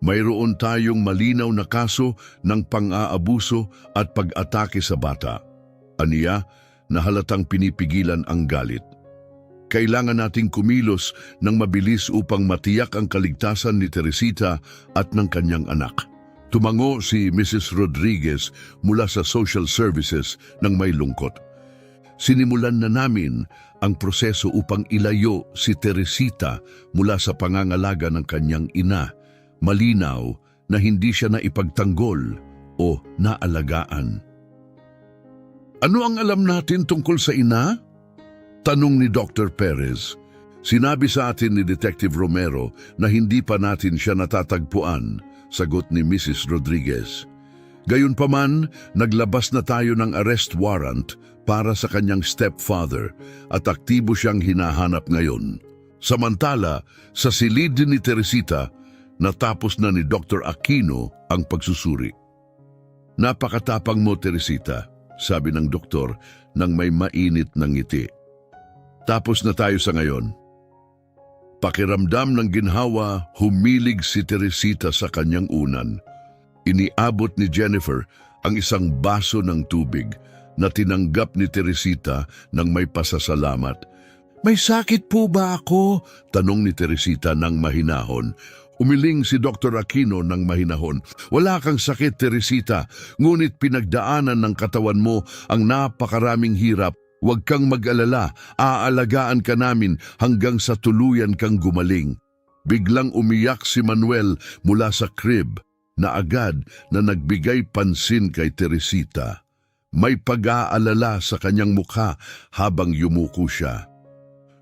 Mayroon tayong malinaw na kaso ng pang-aabuso at pag-atake sa bata. Aniya, na halatang pinipigilan ang galit. Kailangan nating kumilos ng mabilis upang matiyak ang kaligtasan ni Teresita at ng kanyang anak. Tumango si Mrs. Rodriguez mula sa Social Services ng may lungkot. Sinimulan na namin ang proseso upang ilayo si Teresita mula sa pangangalaga ng kanyang ina. Malinaw na hindi siya naipagtanggol o naalagaan. Ano ang alam natin tungkol sa ina? Tanong ni Dr. Perez. Sinabi sa atin ni Detective Romero na hindi pa natin siya natatagpuan, sagot ni Mrs. Rodriguez. Gayunpaman, naglabas na tayo ng arrest warrant para sa kanyang stepfather at aktibo siyang hinahanap ngayon. Samantala, sa silid ni Teresita, natapos na ni Dr. Aquino ang pagsusuri. Napakatapang mo, Teresita, sabi ng doktor nang may mainit ng ngiti. Tapos na tayo sa ngayon. Pakiramdam ng ginhawa, humilig si Teresita sa kanyang unan. Iniabot ni Jennifer ang isang baso ng tubig na tinanggap ni Teresita ng may pasasalamat. May sakit po ba ako? Tanong ni Teresita ng mahinahon. Umiling si Dr. Aquino ng mahinahon. Wala kang sakit, Teresita, ngunit pinagdaanan ng katawan mo ang napakaraming hirap. Huwag kang mag-alala, aalagaan ka namin hanggang sa tuluyan kang gumaling. Biglang umiyak si Manuel mula sa crib na agad na nagbigay pansin kay Teresita. May pag-aalala sa kanyang mukha habang yumuko siya.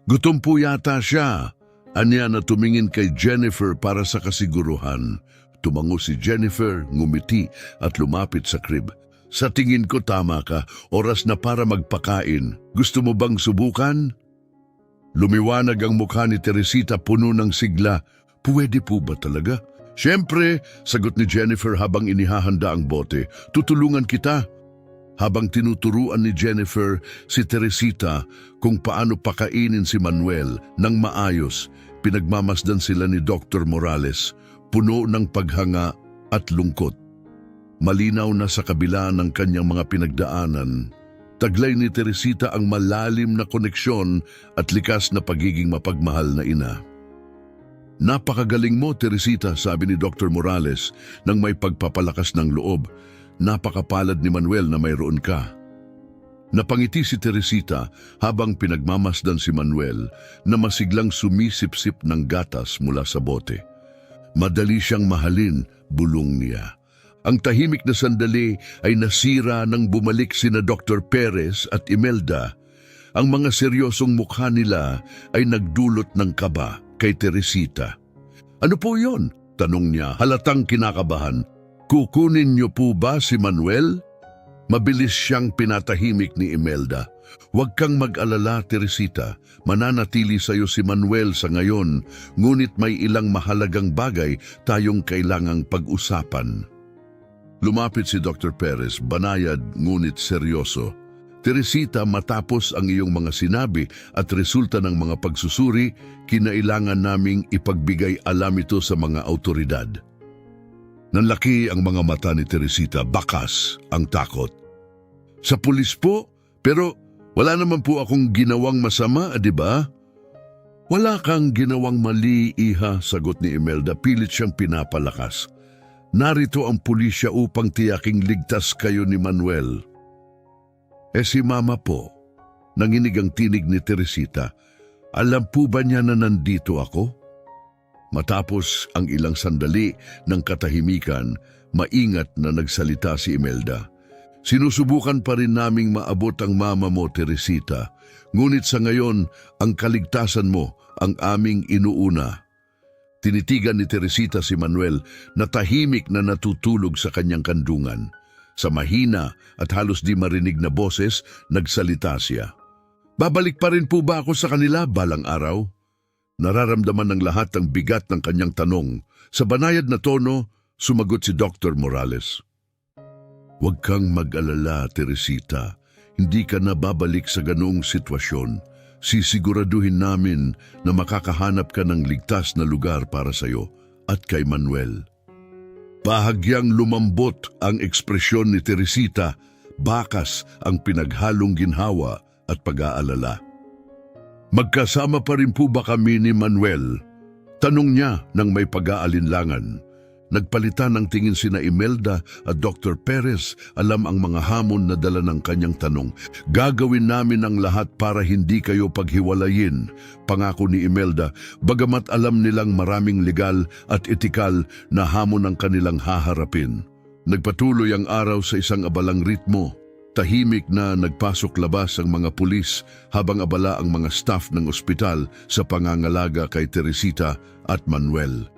Gutom po yata siya. Anya na tumingin kay Jennifer para sa kasiguruhan. Tumango si Jennifer, ngumiti at lumapit sa crib. Sa tingin ko tama ka, oras na para magpakain. Gusto mo bang subukan? Lumiwanag ang mukha ni Teresita puno ng sigla. Pwede po ba talaga? Siyempre, sagot ni Jennifer habang inihahanda ang bote. Tutulungan kita. Habang tinuturuan ni Jennifer si Teresita kung paano pakainin si Manuel ng maayos, pinagmamasdan sila ni Dr. Morales, puno ng paghanga at lungkot. Malinaw na sa kabila ng kanyang mga pinagdaanan, taglay ni Teresita ang malalim na koneksyon at likas na pagiging mapagmahal na ina. Napakagaling mo, Teresita, sabi ni Dr. Morales nang may pagpapalakas ng loob. Napakapalad ni Manuel na mayroon ka. Napangiti si Teresita habang pinagmamasdan si Manuel na masiglang sumisip-sip ng gatas mula sa bote. Madali siyang mahalin, bulong niya. Ang tahimik na sandali ay nasira nang bumalik sina Dr. Perez at Imelda. Ang mga seryosong mukha nila ay nagdulot ng kaba kay Teresita. Ano po yon? Tanong niya, halatang kinakabahan. Kukunin niyo po ba si Manuel? Mabilis siyang pinatahimik ni Imelda. Huwag kang mag-alala, Teresita. Mananatili sa iyo si Manuel sa ngayon, ngunit may ilang mahalagang bagay tayong kailangang pag-usapan. Lumapit si Dr. Perez, banayad ngunit seryoso. Teresita, matapos ang iyong mga sinabi at resulta ng mga pagsusuri, kinailangan naming ipagbigay alam ito sa mga autoridad. Nanlaki ang mga mata ni Teresita, bakas ang takot. Sa pulis po, pero wala naman po akong ginawang masama, di ba? Wala kang ginawang mali, iha, sagot ni Imelda, pilit siyang pinapalakas. Narito ang pulisya upang tiyaking ligtas kayo ni Manuel. Si mama po, nanginig ang tinig ni Teresita. Alam po ba niya na nandito ako? Matapos ang ilang sandali ng katahimikan, maingat na nagsalita si Imelda. Sinusubukan pa rin naming maabot ang mama mo, Teresita. Ngunit sa ngayon, ang kaligtasan mo ang aming inuuna. Tinitigan ni Teresita si Manuel na tahimik na natutulog sa kanyang kandungan. Sa mahina at halos di marinig na boses, nagsalita siya. Babalik pa rin po ba ako sa kanila balang araw? Nararamdaman ng lahat ang bigat ng kanyang tanong. Sa banayad na tono, sumagot si Dr. Morales. Huwag kang mag-alala, Teresita. Hindi ka na babalik sa ganoong sitwasyon. Sisiguraduhin namin na makakahanap ka ng ligtas na lugar para sa'yo at kay Manuel. Bahagyang lumambot ang ekspresyon ni Teresita, bakas ang pinaghalong ginhawa at pag-aalala. Magkasama pa rin po ba kami ni Manuel? Tanong niya nang may pag-aalinlangan. Nagpalitan ng tingin sina Imelda at Dr. Perez. Alam ang mga hamon na dala ng kanyang tanong. Gagawin namin ang lahat para hindi kayo paghiwalayin, pangako ni Imelda, bagamat alam nilang maraming legal at etikal na hamon ang kanilang haharapin. Nagpatuloy ang araw sa isang abalang ritmo. Tahimik na nagpasok-labas ang mga pulis habang abala ang mga staff ng ospital sa pangangalaga kay Teresita at Manuel.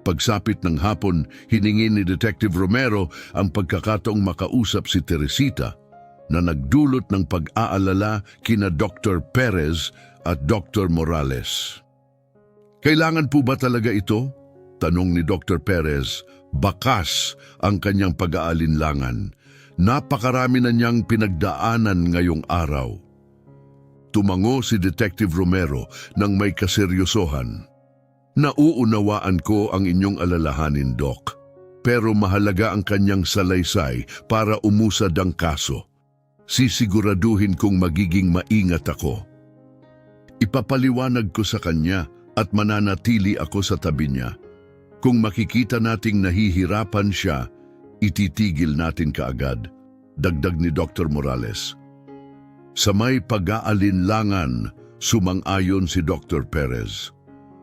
Pagsapit ng hapon, hiningi ni Detective Romero ang pagkakataong makausap si Teresita na nagdulot ng pag-aalala kina Dr. Perez at Dr. Morales. Kailangan po ba talaga ito? Tanong ni Dr. Perez. Bakas ang kanyang pag-aalinlangan. Napakarami na niyang pinagdaanan ngayong araw. Tumango si Detective Romero nang may kaseryosohan. Nauunawaan ko ang inyong alalahanin, Doc. Pero mahalaga ang kanyang salaysay para umusad ang kaso. Sisiguraduhin kong magiging maingat ako. Ipapaliwanag ko sa kanya at mananatili ako sa tabi niya. Kung makikita nating nahihirapan siya, ititigil natin kaagad, dagdag ni Dr. Morales. Sa may pag-aalinlangan, sumang-ayon si Dr. Perez.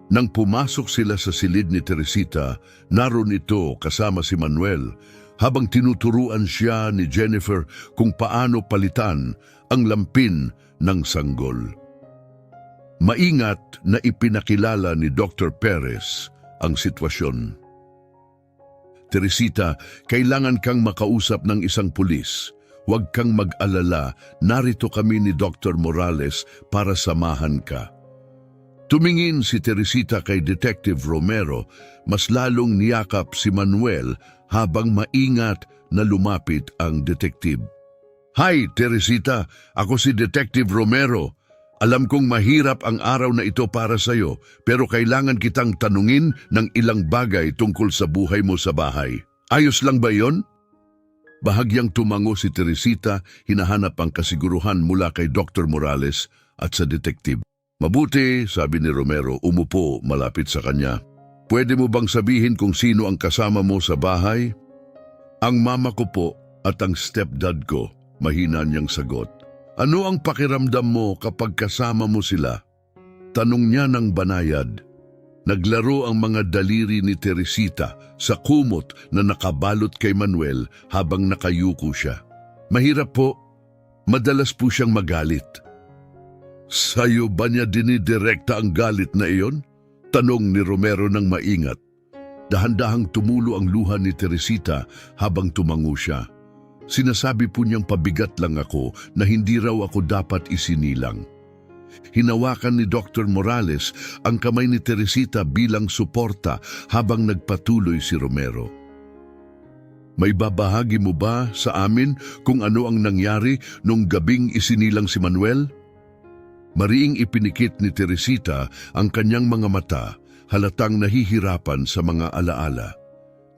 Nang pumasok sila sa silid ni Teresita, naroon ito kasama si Manuel, habang tinuturuan siya ni Jennifer kung paano palitan ang lampin ng sanggol. Maingat na ipinakilala ni Dr. Perez ang sitwasyon. Teresita, kailangan kang makausap ng isang pulis. Huwag kang mag-alala, narito kami ni Dr. Morales para samahan ka. Tumingin si Teresita kay Detective Romero, mas lalong niyakap si Manuel habang maingat na lumapit ang detective. Hi, Teresita, ako si Detective Romero. Alam kong mahirap ang araw na ito para sa'yo, pero kailangan kitang tanungin ng ilang bagay tungkol sa buhay mo sa bahay. Ayos lang ba yon? Bahagyang tumango si Teresita, hinahanap ang kasiguruhan mula kay Dr. Morales at sa detective. Mabuti, sabi ni Romero, umupo malapit sa kanya. Pwede mo bang sabihin kung sino ang kasama mo sa bahay? Ang mama ko po at ang stepdad ko, mahina niyang sagot. Ano ang pakiramdam mo kapag kasama mo sila? Tanong niya ng banayad. Naglaro ang mga daliri ni Teresita sa kumot na nakabalot kay Manuel habang nakayuko siya. Mahirap po, madalas po siyang magalit. Sa'yo ba niya dinidirekta ang galit na iyon? Tanong ni Romero ng maingat. Dahan-dahang tumulo ang luha ni Teresita habang tumango siya. Sinasabi po niyang pabigat lang ako na hindi raw ako dapat isinilang. Hinawakan ni Dr. Morales ang kamay ni Teresita bilang suporta habang nagpatuloy si Romero. May babahagi mo ba sa amin kung ano ang nangyari nung gabing isinilang si Manuel? Mariing ipinikit ni Teresita ang kanyang mga mata, halatang nahihirapan sa mga alaala.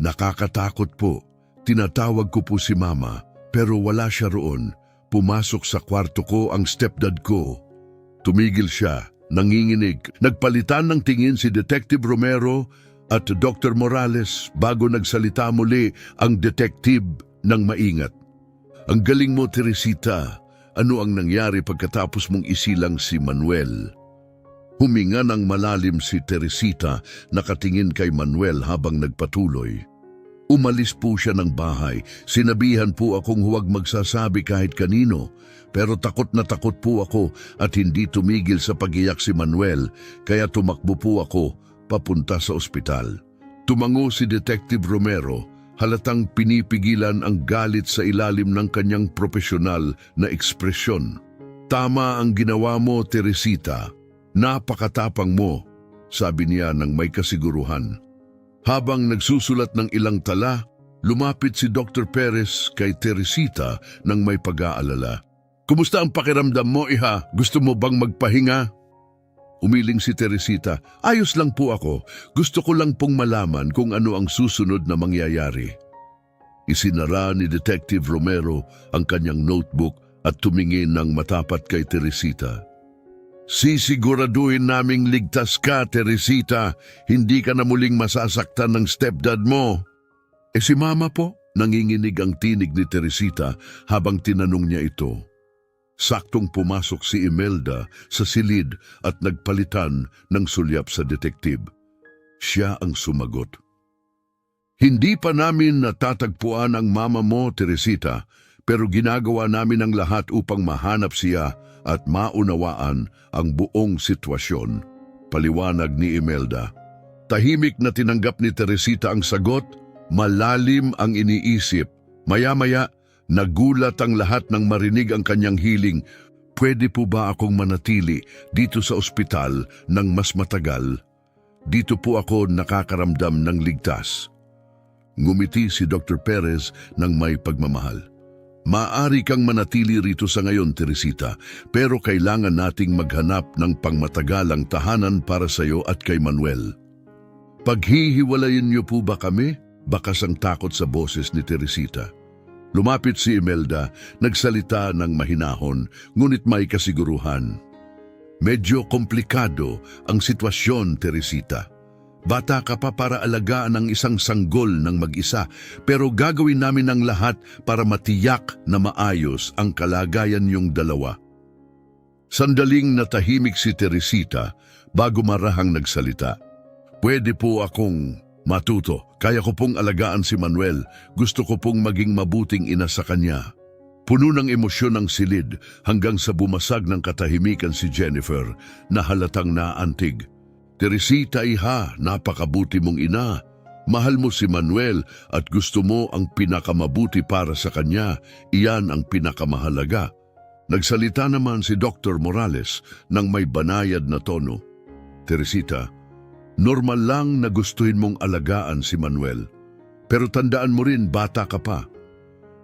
Nakakatakot po. Tinatawag ko po si Mama, pero wala siya roon. Pumasok sa kwarto ko ang stepdad ko. Tumigil siya, nanginginig. Nagpalitan ng tingin si Detective Romero at Dr. Morales bago nagsalita muli ang detective ng maingat. Ang galing mo, Teresita. Ano ang nangyari pagkatapos mong isilang si Manuel? Huminga ng malalim si Teresita, nakatingin kay Manuel habang nagpatuloy. Umalis po siya ng bahay. Sinabihan po akong huwag magsasabi kahit kanino. Pero takot na takot po ako at hindi tumigil sa pag-iyak si Manuel, kaya tumakbo po ako papunta sa ospital. Tumango si Detective Romero, halatang pinipigilan ang galit sa ilalim ng kanyang profesional na ekspresyon. Tama ang ginawa mo, Teresita. Napakatapang mo, sabi niya ng may kasiguruhan. Habang nagsusulat ng ilang tala, lumapit si Dr. Perez kay Teresita ng may pag-aalala. Kumusta ang pakiramdam mo, iha? Gusto mo bang magpahinga? Umiling si Teresita. Ayos lang po ako. Gusto ko lang pong malaman kung ano ang susunod na mangyayari. Isinara ni Detective Romero ang kanyang notebook at tumingin ng matapat kay Teresita. Sisiguraduhin naming ligtas ka, Teresita. Hindi ka na muling masasaktan ng stepdad mo. Si Mama po? Nanginginig ang tinig ni Teresita habang tinanong niya ito. Saktong pumasok si Imelda sa silid at nagpalitan ng sulyap sa detective. Siya ang sumagot. Hindi pa namin natatagpuan ang mama mo, Teresita, pero ginagawa namin ang lahat upang mahanap siya at maunawaan ang buong sitwasyon, paliwanag ni Imelda. Tahimik na tinanggap ni Teresita ang sagot, malalim ang iniisip. Maya-maya, nagulat ang lahat nang marinig ang kanyang hiling. Pwede po ba akong manatili dito sa ospital ng mas matagal? Dito po ako nakakaramdam ng ligtas. Ngumiti si Dr. Perez ng may pagmamahal. Maaari kang manatili rito sa ngayon, Teresita, pero kailangan nating maghanap ng pangmatagalang tahanan para sa iyo at kay Manuel. Paghihiwalayin niyo po ba kami? Bakas ang takot sa boses ni Teresita. Lumapit si Imelda, nagsalita ng mahinahon, ngunit may kasiguruhan. Medyo komplikado ang sitwasyon, Teresita. Bata ka pa para alagaan ang isang sanggol ng mag-isa, pero gagawin namin ang lahat para matiyak na maayos ang kalagayan niyong dalawa. Sandaling natahimik si Teresita bago marahang nagsalita. Pwede po akong matuto. Kaya ko pong alagaan si Manuel. Gusto ko pong maging mabuting ina sa kanya. Puno ng emosyon ang silid hanggang sa bumasag ng katahimikan si Jennifer na halatang naantig. Teresita, iha, napakabuti mong ina. Mahal mo si Manuel at gusto mo ang pinakamabuti para sa kanya. Iyan ang pinakamahalaga. Nagsalita naman si Dr. Morales ng may banayad na tono. Teresita, normal lang na gustuhin mong alagaan si Manuel. Pero tandaan mo rin, bata ka pa.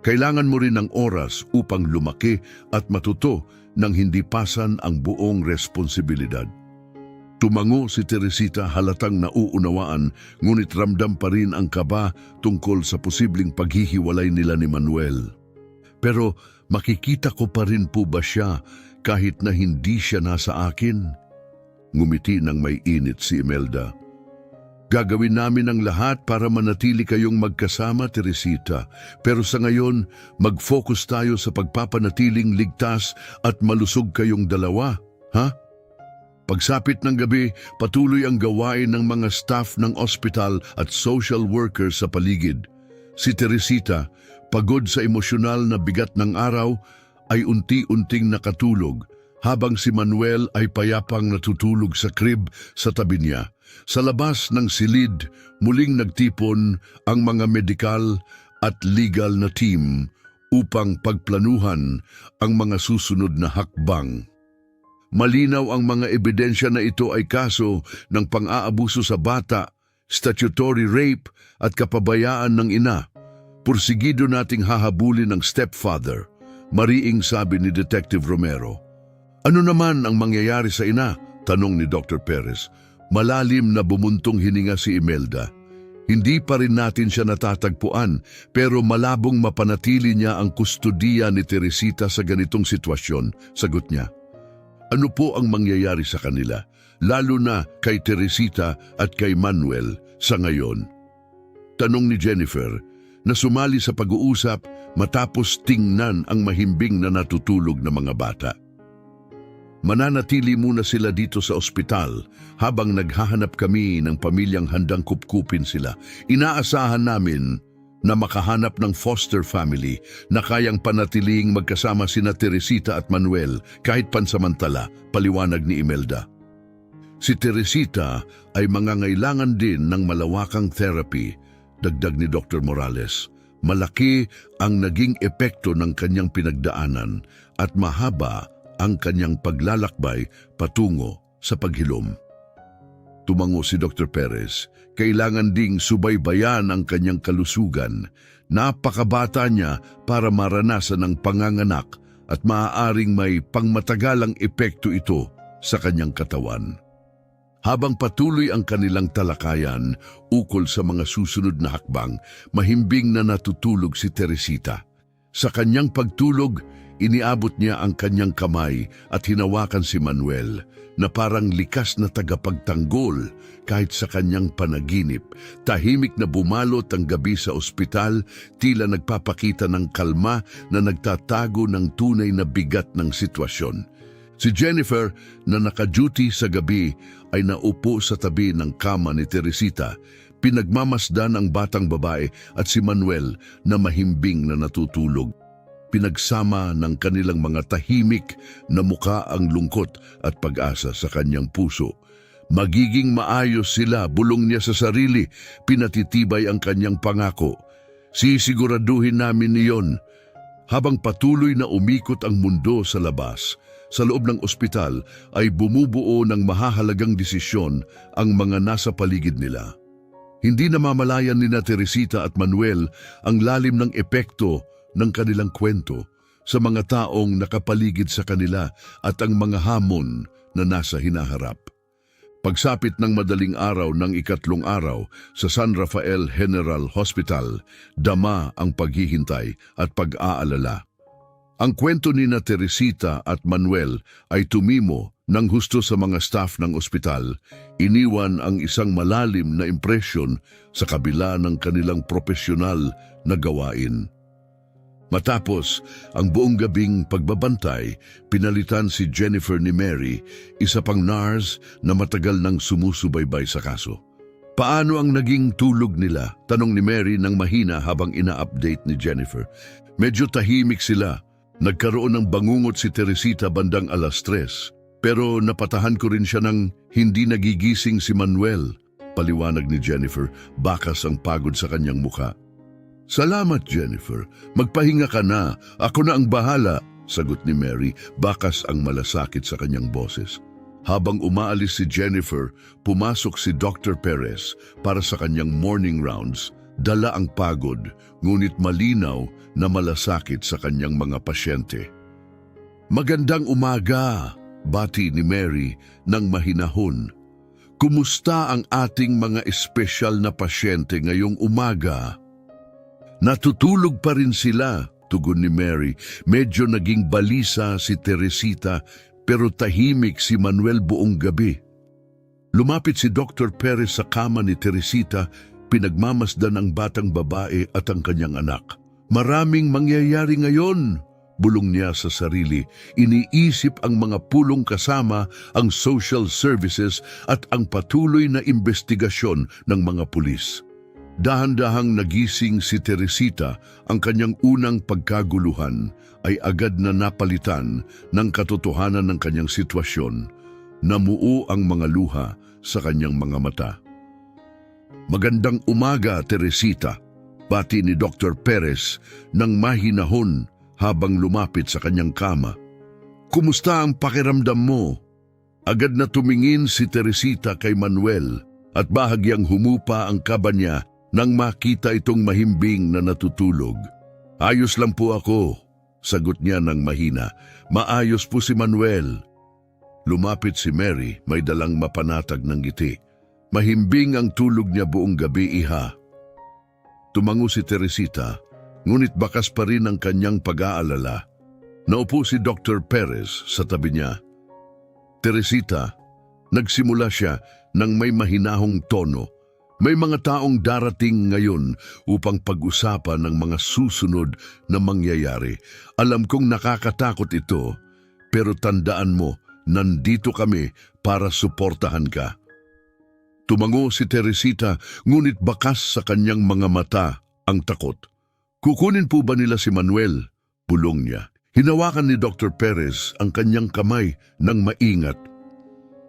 Kailangan mo rin ng oras upang lumaki at matuto nang hindi pasan ang buong responsibilidad. Tumango si Teresita halatang nauunawaan, ngunit ramdam pa rin ang kaba tungkol sa posibleng paghihiwalay nila ni Manuel. Pero makikita ko pa rin po ba siya kahit na hindi siya nasa akin? Ngumiti ng may init si Imelda. Gagawin namin ang lahat para manatili kayong magkasama, Teresita. Pero sa ngayon, mag-focus tayo sa pagpapanatiling ligtas at malusog kayong dalawa, ha? Pagsapit ng gabi, patuloy ang gawain ng mga staff ng ospital at social workers sa paligid. Si Teresita, pagod sa emosyonal na bigat ng araw, ay unti-unting nakatulog, habang si Manuel ay payapang natutulog sa crib sa tabi niya. Sa labas ng silid, muling nagtipon ang mga medikal at legal na team upang pagplanuhan ang mga susunod na hakbang. Malinaw ang mga ebidensya na ito ay kaso ng pang-aabuso sa bata, statutory rape at kapabayaan ng ina. Pursigido nating hahabulin ng stepfather, mariing sabi ni Detective Romero. Ano naman ang mangyayari sa ina? Tanong ni Dr. Perez. Malalim na bumuntong hininga si Imelda. Hindi pa rin natin siya natatagpuan, pero malabong mapanatili niya ang kustodiya ni Teresita sa ganitong sitwasyon, sagot niya. Ano po ang mangyayari sa kanila, lalo na kay Teresita at kay Manuel sa ngayon? Tanong ni Jennifer, na sumali sa pag-uusap matapos tingnan ang mahimbing na natutulog na mga bata. Mananatili muna sila dito sa ospital habang naghahanap kami ng pamilyang handang kupkupin sila. Inaasahan namin na makahanap ng foster family na kayang panatiling magkasama sina Teresita at Manuel kahit pansamantala, paliwanag ni Imelda. Si Teresita ay mangangailangan din ng malawakang therapy, dagdag ni Dr. Morales. Malaki ang naging epekto ng kanyang pinagdaanan at mahaba ang kanyang paglalakbay patungo sa paghilom. Tumango si Dr. Perez, kailangan ding subaybayan ang kanyang kalusugan. Napakabata niya para maranasan ang panganganak at maaaring may pangmatagalang epekto ito sa kanyang katawan. Habang patuloy ang kanilang talakayan ukol sa mga susunod na hakbang, mahimbing na natutulog si Teresita. Sa kanyang pagtulog, iniabot niya ang kanyang kamay at hinawakan si Manuel na parang likas na tagapagtanggol kahit sa kanyang panaginip. Tahimik na bumalot ang gabi sa ospital, tila nagpapakita ng kalma na nagtatago ng tunay na bigat ng sitwasyon. Si Jennifer na naka-duty sa gabi ay naupo sa tabi ng kama ni Teresita. Pinagmamasdan ang batang babae at si Manuel na mahimbing na natutulog. Pinagsama ng kanilang mga tahimik na muka ang lungkot at pag-asa sa kanyang puso. Magiging maayos sila, bulong niya sa sarili, pinatitibay ang kanyang pangako. Sisiguraduhin namin niyon. Habang patuloy na umikot ang mundo sa labas, sa loob ng ospital ay bumubuo ng mahahalagang desisyon ang mga nasa paligid nila. Hindi namamalayan ni Teresita at Manuel ang lalim ng epekto ng kanilang kwento sa mga taong nakapaligid sa kanila at ang mga hamon na nasa hinaharap. Pagsapit ng madaling araw ng ikatlong araw sa San Rafael General Hospital, dama ang paghihintay at pag-aalala. Ang kwento ni Teresita at Manuel ay tumimo ng husto sa mga staff ng ospital, iniwan ang isang malalim na impresyon sa kabila ng kanilang propesyonal na gawain. Matapos ang buong gabing pagbabantay, pinalitan si Jennifer ni Mary, isa pang nurse na matagal nang sumusubaybay sa kaso. Paano ang naging tulog nila? Tanong ni Mary nang mahina habang ina-update ni Jennifer. Medyo tahimik sila. Nagkaroon ng bangungot si Teresita bandang 3:00, pero napatahan ko rin siya ng hindi nagigising si Manuel. Paliwanag ni Jennifer, bakas ang pagod sa kanyang mukha. Salamat, Jennifer. Magpahinga ka na. Ako na ang bahala, sagot ni Mary, bakas ang malasakit sa kanyang boses. Habang umaalis si Jennifer, pumasok si Dr. Perez para sa kanyang morning rounds. Dala ang pagod, ngunit malinaw na malasakit sa kanyang mga pasyente. Magandang umaga, bati ni Mary nang mahinahon. Kumusta ang ating mga espesyal na pasyente ngayong umaga? Natutulog pa rin sila, tugon ni Mary. Medyo naging balisa si Teresita pero tahimik si Manuel buong gabi. Lumapit si Dr. Perez sa kama ni Teresita, pinagmamasdan ang batang babae at ang kanyang anak. Maraming mangyayari ngayon, bulong niya sa sarili. Iniisip ang mga pulong kasama ang social services at ang patuloy na investigasyon ng mga pulis. Dahan-dahang nagising si Teresita, ang kanyang unang pagkaguluhan ay agad na napalitan ng katotohanan ng kanyang sitwasyon. Namuo ang mga luha sa kanyang mga mata. Magandang umaga, Teresita, bati ni Dr. Perez nang mahinahon habang lumapit sa kanyang kama. Kumusta ang pakiramdam mo? Agad na tumingin si Teresita kay Manuel at bahagyang humupa ang kaba niya nang makita itong mahimbing na natutulog. Ayos lang po ako, sagot niya ng mahina. Maayos po si Manuel. Lumapit si Mary, may dalang mapanatag ng ngiti. Mahimbing ang tulog niya buong gabi, iha. Tumango si Teresita, ngunit bakas pa rin ang kanyang pag-aalala. Naupo si Dr. Perez sa tabi niya. Teresita, nagsimula siya ng may mahinahong tono. May mga taong darating ngayon upang pag-usapan ng mga susunod na mangyayari. Alam kong nakakatakot ito, pero tandaan mo, nandito kami para suportahan ka. Tumango si Teresita, ngunit bakas sa kanyang mga mata ang takot. Kukunin po ba nila si Manuel? Bulong niya. Hinawakan ni Dr. Perez ang kanyang kamay ng maingat.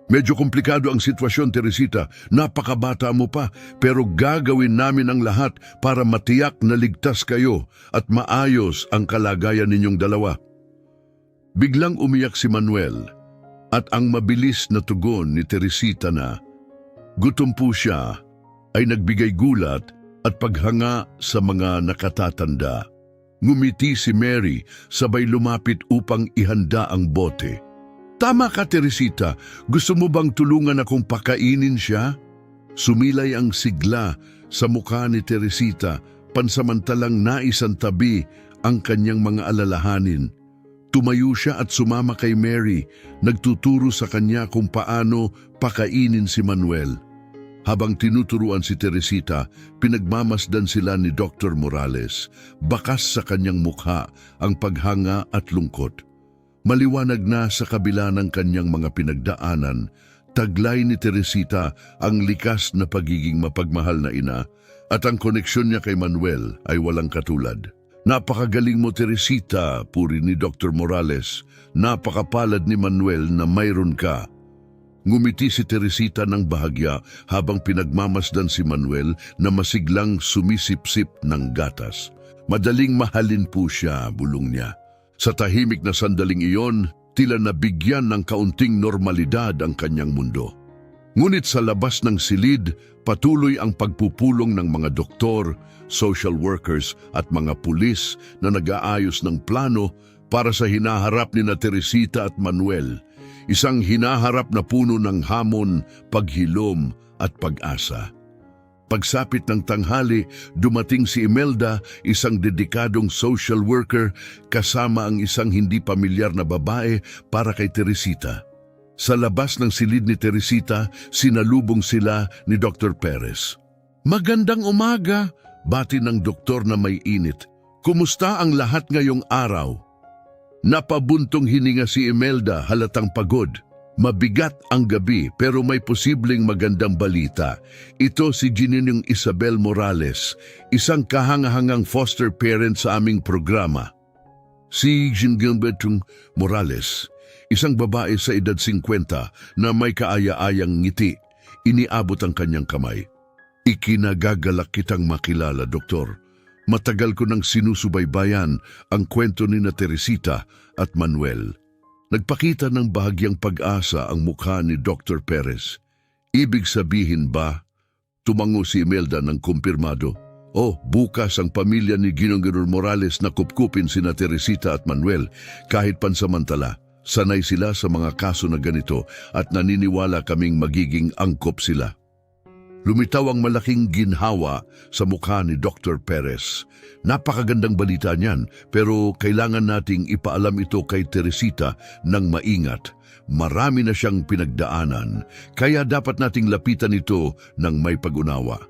Medyo komplikado ang sitwasyon, Teresita. Napakabata mo pa, pero gagawin namin ang lahat para matiyak na ligtas kayo at maayos ang kalagayan ninyong dalawa. Biglang umiyak si Manuel at ang mabilis na tugon ni Teresita na gutom po siya ay nagbigay gulat at paghanga sa mga nakatatanda. Ngumiti si Mary sabay lumapit upang ihanda ang bote. Tama ka, Teresita. Gusto mo bang tulungan akong pakainin siya? Sumilay ang sigla sa mukha ni Teresita, pansamantalang naisantabi ang kanyang mga alalahanin. Tumayo siya at sumama kay Mary, nagtuturo sa kanya kung paano pakainin si Manuel. Habang tinuturuan si Teresita, pinagmamasdan sila ni Dr. Morales. Bakas sa kanyang mukha ang paghanga at lungkot. Maliwanag na sa kabila ng kanyang mga pinagdaanan, taglay ni Teresita ang likas na pagiging mapagmahal na ina at ang koneksyon niya kay Manuel ay walang katulad. Napakagaling mo, Teresita, puri ni Dr. Morales. Napakapalad ni Manuel na mayroon ka. Ngumiti si Teresita ng bahagya habang pinagmamasdan si Manuel na masiglang sumisipsip ng gatas. Madaling mahalin po siya, bulong niya. Sa tahimik na sandaling iyon, tila nabigyan ng kaunting normalidad ang kanyang mundo. Ngunit sa labas ng silid, patuloy ang pagpupulong ng mga doktor, social workers at mga pulis na nag-aayos ng plano para sa hinaharap ni na Teresita at Manuel, isang hinaharap na puno ng hamon, paghilom at pag-asa. Pagsapit ng tanghali, dumating si Imelda, isang dedikadong social worker, kasama ang isang hindi pamilyar na babae para kay Teresita. Sa labas ng silid ni Teresita, sinalubong sila ni Dr. Perez. Magandang umaga, bati ng doktor na may init. Kumusta ang lahat ngayong araw? Napabuntong hininga si Imelda, halatang pagod. Mabigat ang gabi pero may posibleng magandang balita. Ito si Gininong Isabel Morales, isang kahangahangang foster parent sa aming programa. Si Gininong Morales, isang babae sa edad 50 na may kaaya-ayang ngiti, iniabot ang kanyang kamay. Ikinagagalak kitang makilala, Doktor. Matagal ko nang sinusubaybayan ang kwento ni na Teresita at Manuel. Nagpakita ng bahagyang pag-asa ang mukha ni Dr. Perez. Ibig sabihin ba? Tumango si Imelda ng kumpirmado. Bukas ang pamilya ni Ginong Morales na kupkupin sina Teresita at Manuel kahit pansamantala. Sanay sila sa mga kaso na ganito at naniniwala kaming magiging angkop sila. Lumitaw ang malaking ginhawa sa mukha ni Dr. Perez. Napakagandang balita niyan, pero kailangan nating ipaalam ito kay Teresita ng maingat. Marami na siyang pinagdaanan, kaya dapat nating lapitan ito ng may pag-unawa.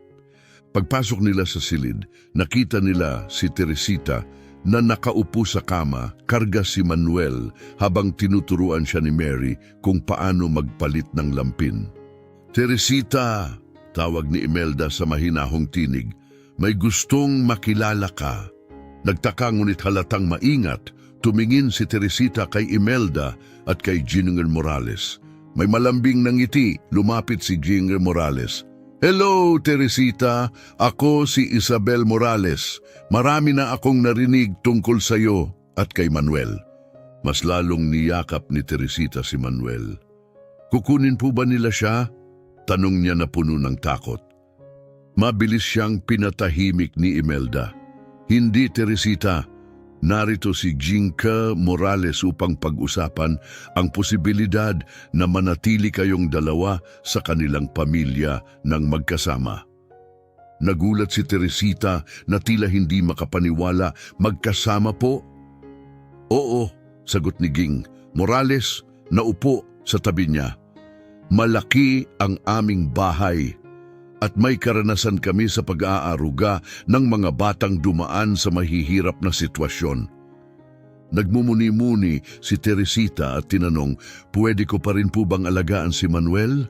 Pagpasok nila sa silid, nakita nila si Teresita na nakaupo sa kama, karga si Manuel habang tinuturuan siya ni Mary kung paano magpalit ng lampin. Teresita! Tawag ni Imelda sa mahinahong tinig. May gustong makilala ka. Nagtaka ngunit halatang maingat, tumingin si Teresita kay Imelda at kay Ginong Morales. May malambing na ngiti, lumapit si Ginong Morales. Hello, Teresita. Ako si Isabel Morales. Marami na akong narinig tungkol sa iyo at kay Manuel. Mas lalong niyakap ni Teresita si Manuel. Kukunin po ba nila siya? Tanong niya na puno ng takot. Mabilis siyang pinatahimik ni Imelda. Hindi, Teresita. Narito si Jinka Morales upang pag-usapan ang posibilidad na manatili kayong dalawa sa kanilang pamilya ng magkasama. Nagulat si Teresita na tila hindi makapaniwala. Magkasama po? Oo, sagot ni Ging. Morales, naupo sa tabi niya. Malaki ang aming bahay at may karanasan kami sa pag-aaruga ng mga batang dumaan sa mahihirap na sitwasyon. Nagmumuni-muni si Teresita at tinanong, pwede ko pa rin po bang alagaan si Manuel?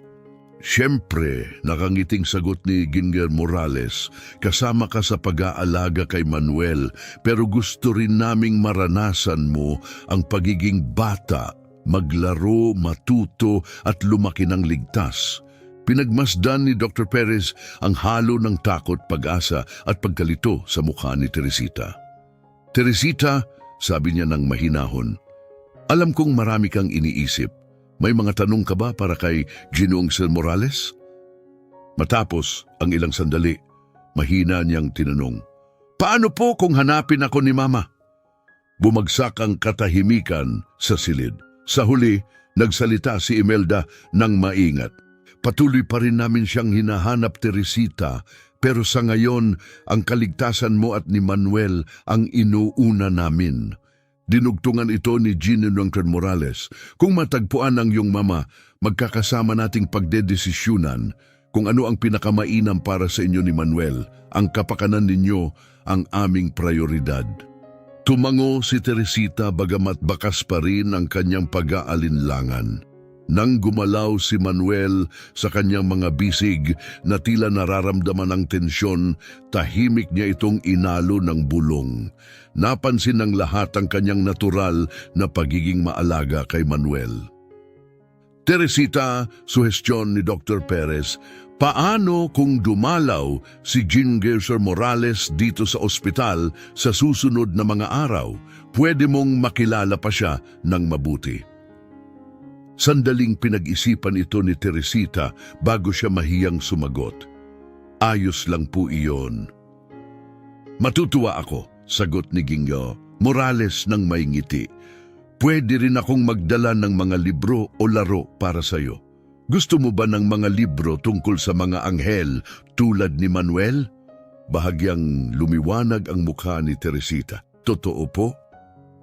Siyempre, nakangiting sagot ni Ginger Morales, kasama ka sa pag-aalaga kay Manuel, pero gusto rin naming maranasan mo ang pagiging bata, maglaro, matuto at lumaki ng ligtas. Pinagmasdan ni Dr. Perez ang halo ng takot, pag-asa at pagkalito sa mukha ni Teresita. Teresita, sabi niya ng mahinahon, alam kong marami kang iniisip. May mga tanong ka ba para kay Ginoong Sir Morales? Matapos ang ilang sandali, mahina niyang tinanong, paano po kung hanapin ako ni Mama? Bumagsak ang katahimikan sa silid. Sa huli, nagsalita si Imelda ng maingat. Patuloy pa rin namin siyang hinahanap, Teresita, pero sa ngayon, ang kaligtasan mo at ni Manuel ang inuuna namin. Dinugtungan ito ni Ginoong Morales. Kung matagpuan ang iyong mama, magkakasama nating pagdedesisyunan kung ano ang pinakamainam para sa inyo ni Manuel. Ang kapakanan ninyo ang aming prioridad. Tumango si Teresita bagamat bakas pa rin ang kanyang pag-aalinlangan. Nang gumalaw si Manuel sa kanyang mga bisig na tila nararamdaman ng tensyon, tahimik niya itong inalo ng bulong. Napansin ng lahat ang kanyang natural na pagiging maalaga kay Manuel. Teresita, suhestyon ni Dr. Perez, paano kung dumalaw si Ginger Morales dito sa ospital sa susunod na mga araw? Pwede mong makilala pa siya ng mabuti. Sandaling pinag-isipan ito ni Teresita bago siya mahiyang sumagot. Ayos lang po iyon. Matutuwa ako, sagot ni Gingo Morales ng may ngiti. Pwede rin akong magdala ng mga libro o laro para sa'yo. Gusto mo ba ng mga libro tungkol sa mga anghel tulad ni Manuel? Bahagyang lumiwanag ang mukha ni Teresita. Totoo po?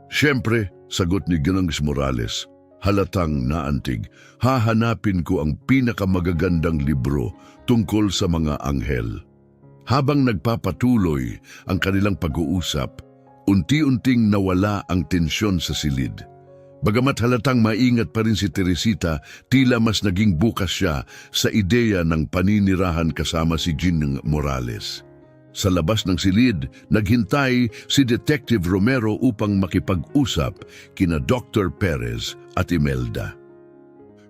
Siyempre, sagot ni Ginoong Morales. Halatang naantig, hahanapin ko ang pinakamagagandang libro tungkol sa mga anghel. Habang nagpapatuloy ang kanilang pag-uusap, unti-unting nawala ang tensyon sa silid. Bagamat halatang maingat pa rin si Teresita, tila mas naging bukas siya sa ideya ng paninirahan kasama si Ginoong Morales. Sa labas ng silid, naghintay si Detective Romero upang makipag-usap kina Dr. Perez at Imelda.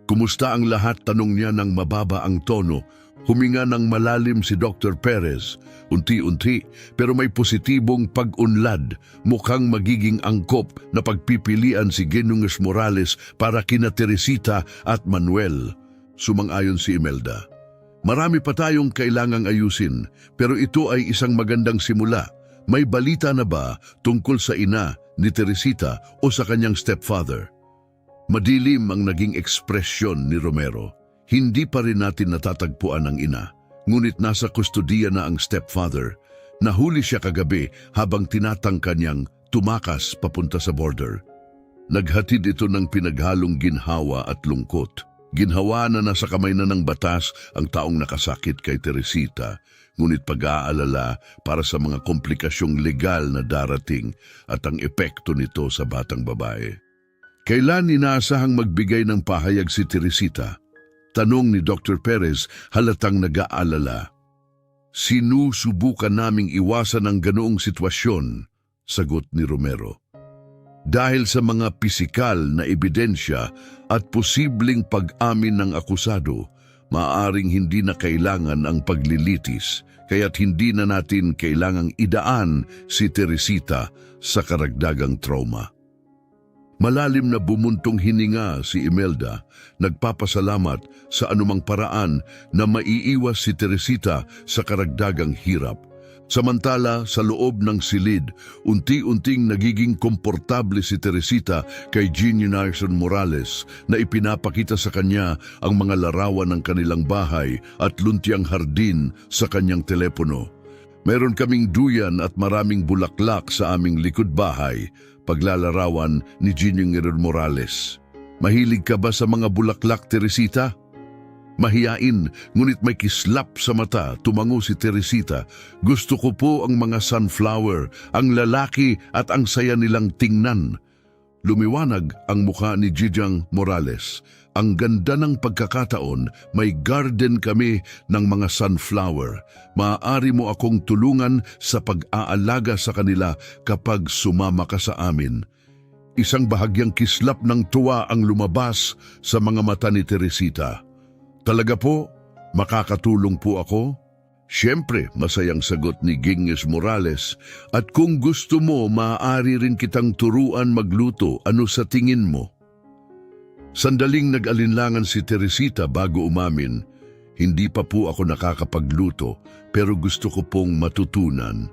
Kumusta ang lahat? Tanong niya ng mababa ang tono. Huminga ng malalim si Dr. Perez. Unti-unti pero may positibong pag-unlad. Mukhang magiging angkop na pagpipilian si Ginoong Morales para kina Teresita at Manuel. Sumang-ayon si Imelda. Marami pa tayong kailangang ayusin, pero ito ay isang magandang simula. May balita na ba tungkol sa ina ni Teresita o sa kanyang stepfather? Madilim ang naging ekspresyon ni Romero. Hindi pa rin natin natatagpuan ang ina, ngunit nasa kustodiya na ang stepfather. Nahuli siya kagabi habang tinatangka niyang tumakas papunta sa border. Naghatid ito ng pinaghalong ginhawa at lungkot. Ginhawa na nasa kamay na ng batas ang taong nakasakit kay Teresita, ngunit pag-aalala para sa mga komplikasyong legal na darating at ang epekto nito sa batang babae. Kailan inaasahang magbigay ng pahayag si Teresita? Tanong ni Dr. Perez halatang nag-aalala. Sinusubukan naming iwasan ang ganoong sitwasyon, sagot ni Romero. Dahil sa mga pisikal na ebidensya at posibleng pag-amin ng akusado, maaaring hindi na kailangan ang paglilitis, kaya't hindi na natin kailangang idaan si Teresita sa karagdagang trauma. Malalim na bumuntong hininga si Imelda, nagpapasalamat sa anumang paraan na maiiwas si Teresita sa karagdagang hirap. Samantala, sa loob ng silid, unti-unting nagiging komportable si Teresita kay Jeannie Nelson Morales na ipinapakita sa kanya ang mga larawan ng kanilang bahay at luntiang hardin sa kanyang telepono. Meron kaming duyan at maraming bulaklak sa aming likod bahay, paglalarawan ni Jeannie Nelson Morales. Mahilig ka ba sa mga bulaklak, Teresita? Mahiyain, ngunit may kislap sa mata, tumango si Teresita. Gusto ko po ang mga sunflower, ang lalaki at ang saya nilang tingnan. Lumiwanag ang mukha ni Jijang Morales. Ang ganda ng pagkakataon, may garden kami ng mga sunflower. Maaari mo akong tulungan sa pag-aalaga sa kanila kapag sumama ka sa amin. Isang bahagyang kislap ng tuwa ang lumabas sa mga mata ni Teresita. Talaga po, makakatulong po ako? Siyempre, masayang sagot ni Ginges Morales. At kung gusto mo, maaari rin kitang turuan magluto. Ano sa tingin mo? Sandaling nag-alinlangan si Teresita bago umamin. Hindi pa po ako nakakapagluto, pero gusto ko pong matutunan.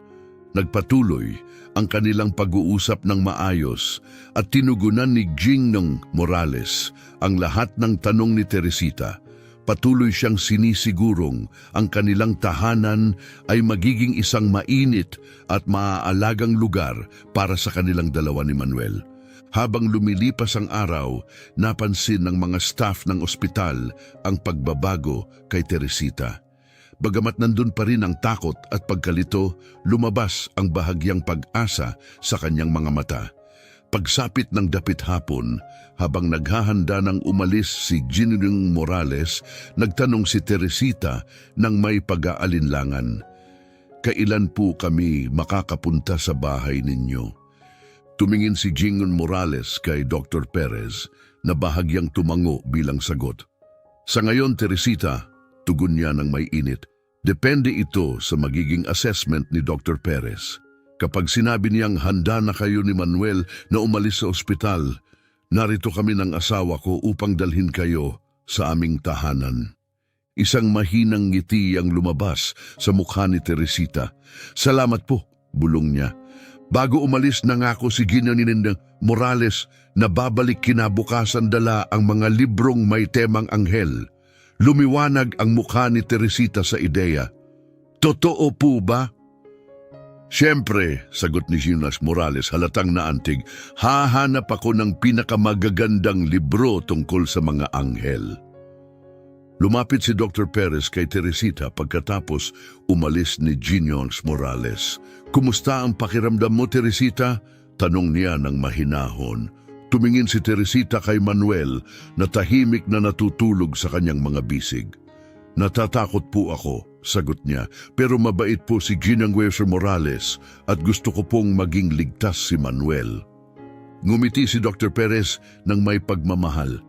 Nagpatuloy ang kanilang pag-uusap ng maayos at tinugunan ni Ginong Morales ang lahat ng tanong ni Teresita. Patuloy siyang sinisigurong ang kanilang tahanan ay magiging isang mainit at maaalagang lugar para sa kanilang dalawa ni Manuel. Habang lumilipas ang araw, napansin ng mga staff ng ospital ang pagbabago kay Teresita. Bagamat nandun pa rin ang takot at pagkalito, lumabas ang bahagyang pag-asa sa kanyang mga mata. Pagsapit ng dapit hapon, habang naghahanda ng umalis si Ginong Morales, nagtanong si Teresita ng may pag-aalinlangan. Kailan po kami makakapunta sa bahay ninyo? Tumingin si Ginong Morales kay Dr. Perez na bahagyang tumango bilang sagot. Sa ngayon, Teresita, tugon niya ng may init. Depende ito sa magiging assessment ni Dr. Perez. Kapag sinabi niyang handa na kayo ni Manuel na umalis sa ospital, narito kami ng asawa ko upang dalhin kayo sa aming tahanan. Isang mahinang ngiti ang lumabas sa mukha ni Teresita. Salamat po, bulong niya. Bago umalis nangako si Ginong Morales na babalik kinabukasan dala ang mga librong may temang anghel. Lumiwanag ang mukha ni Teresita sa ideya. Totoo po ba? Siyempre, sagot ni Ginong Morales halatang naantig, hahanap ako ng pinakamagagandang libro tungkol sa mga anghel. Lumapit si Dr. Perez kay Teresita pagkatapos umalis ni Ginong Morales. Kumusta ang pakiramdam mo, Teresita? Tanong niya ng mahinahon. Tumingin si Teresita kay Manuel na tahimik na natutulog sa kanyang mga bisig. Natatakot po ako, sagot niya, pero mabait po si Ginong Morales at gusto ko pong maging ligtas si Manuel. Ngumiti si Dr. Perez ng may pagmamahal.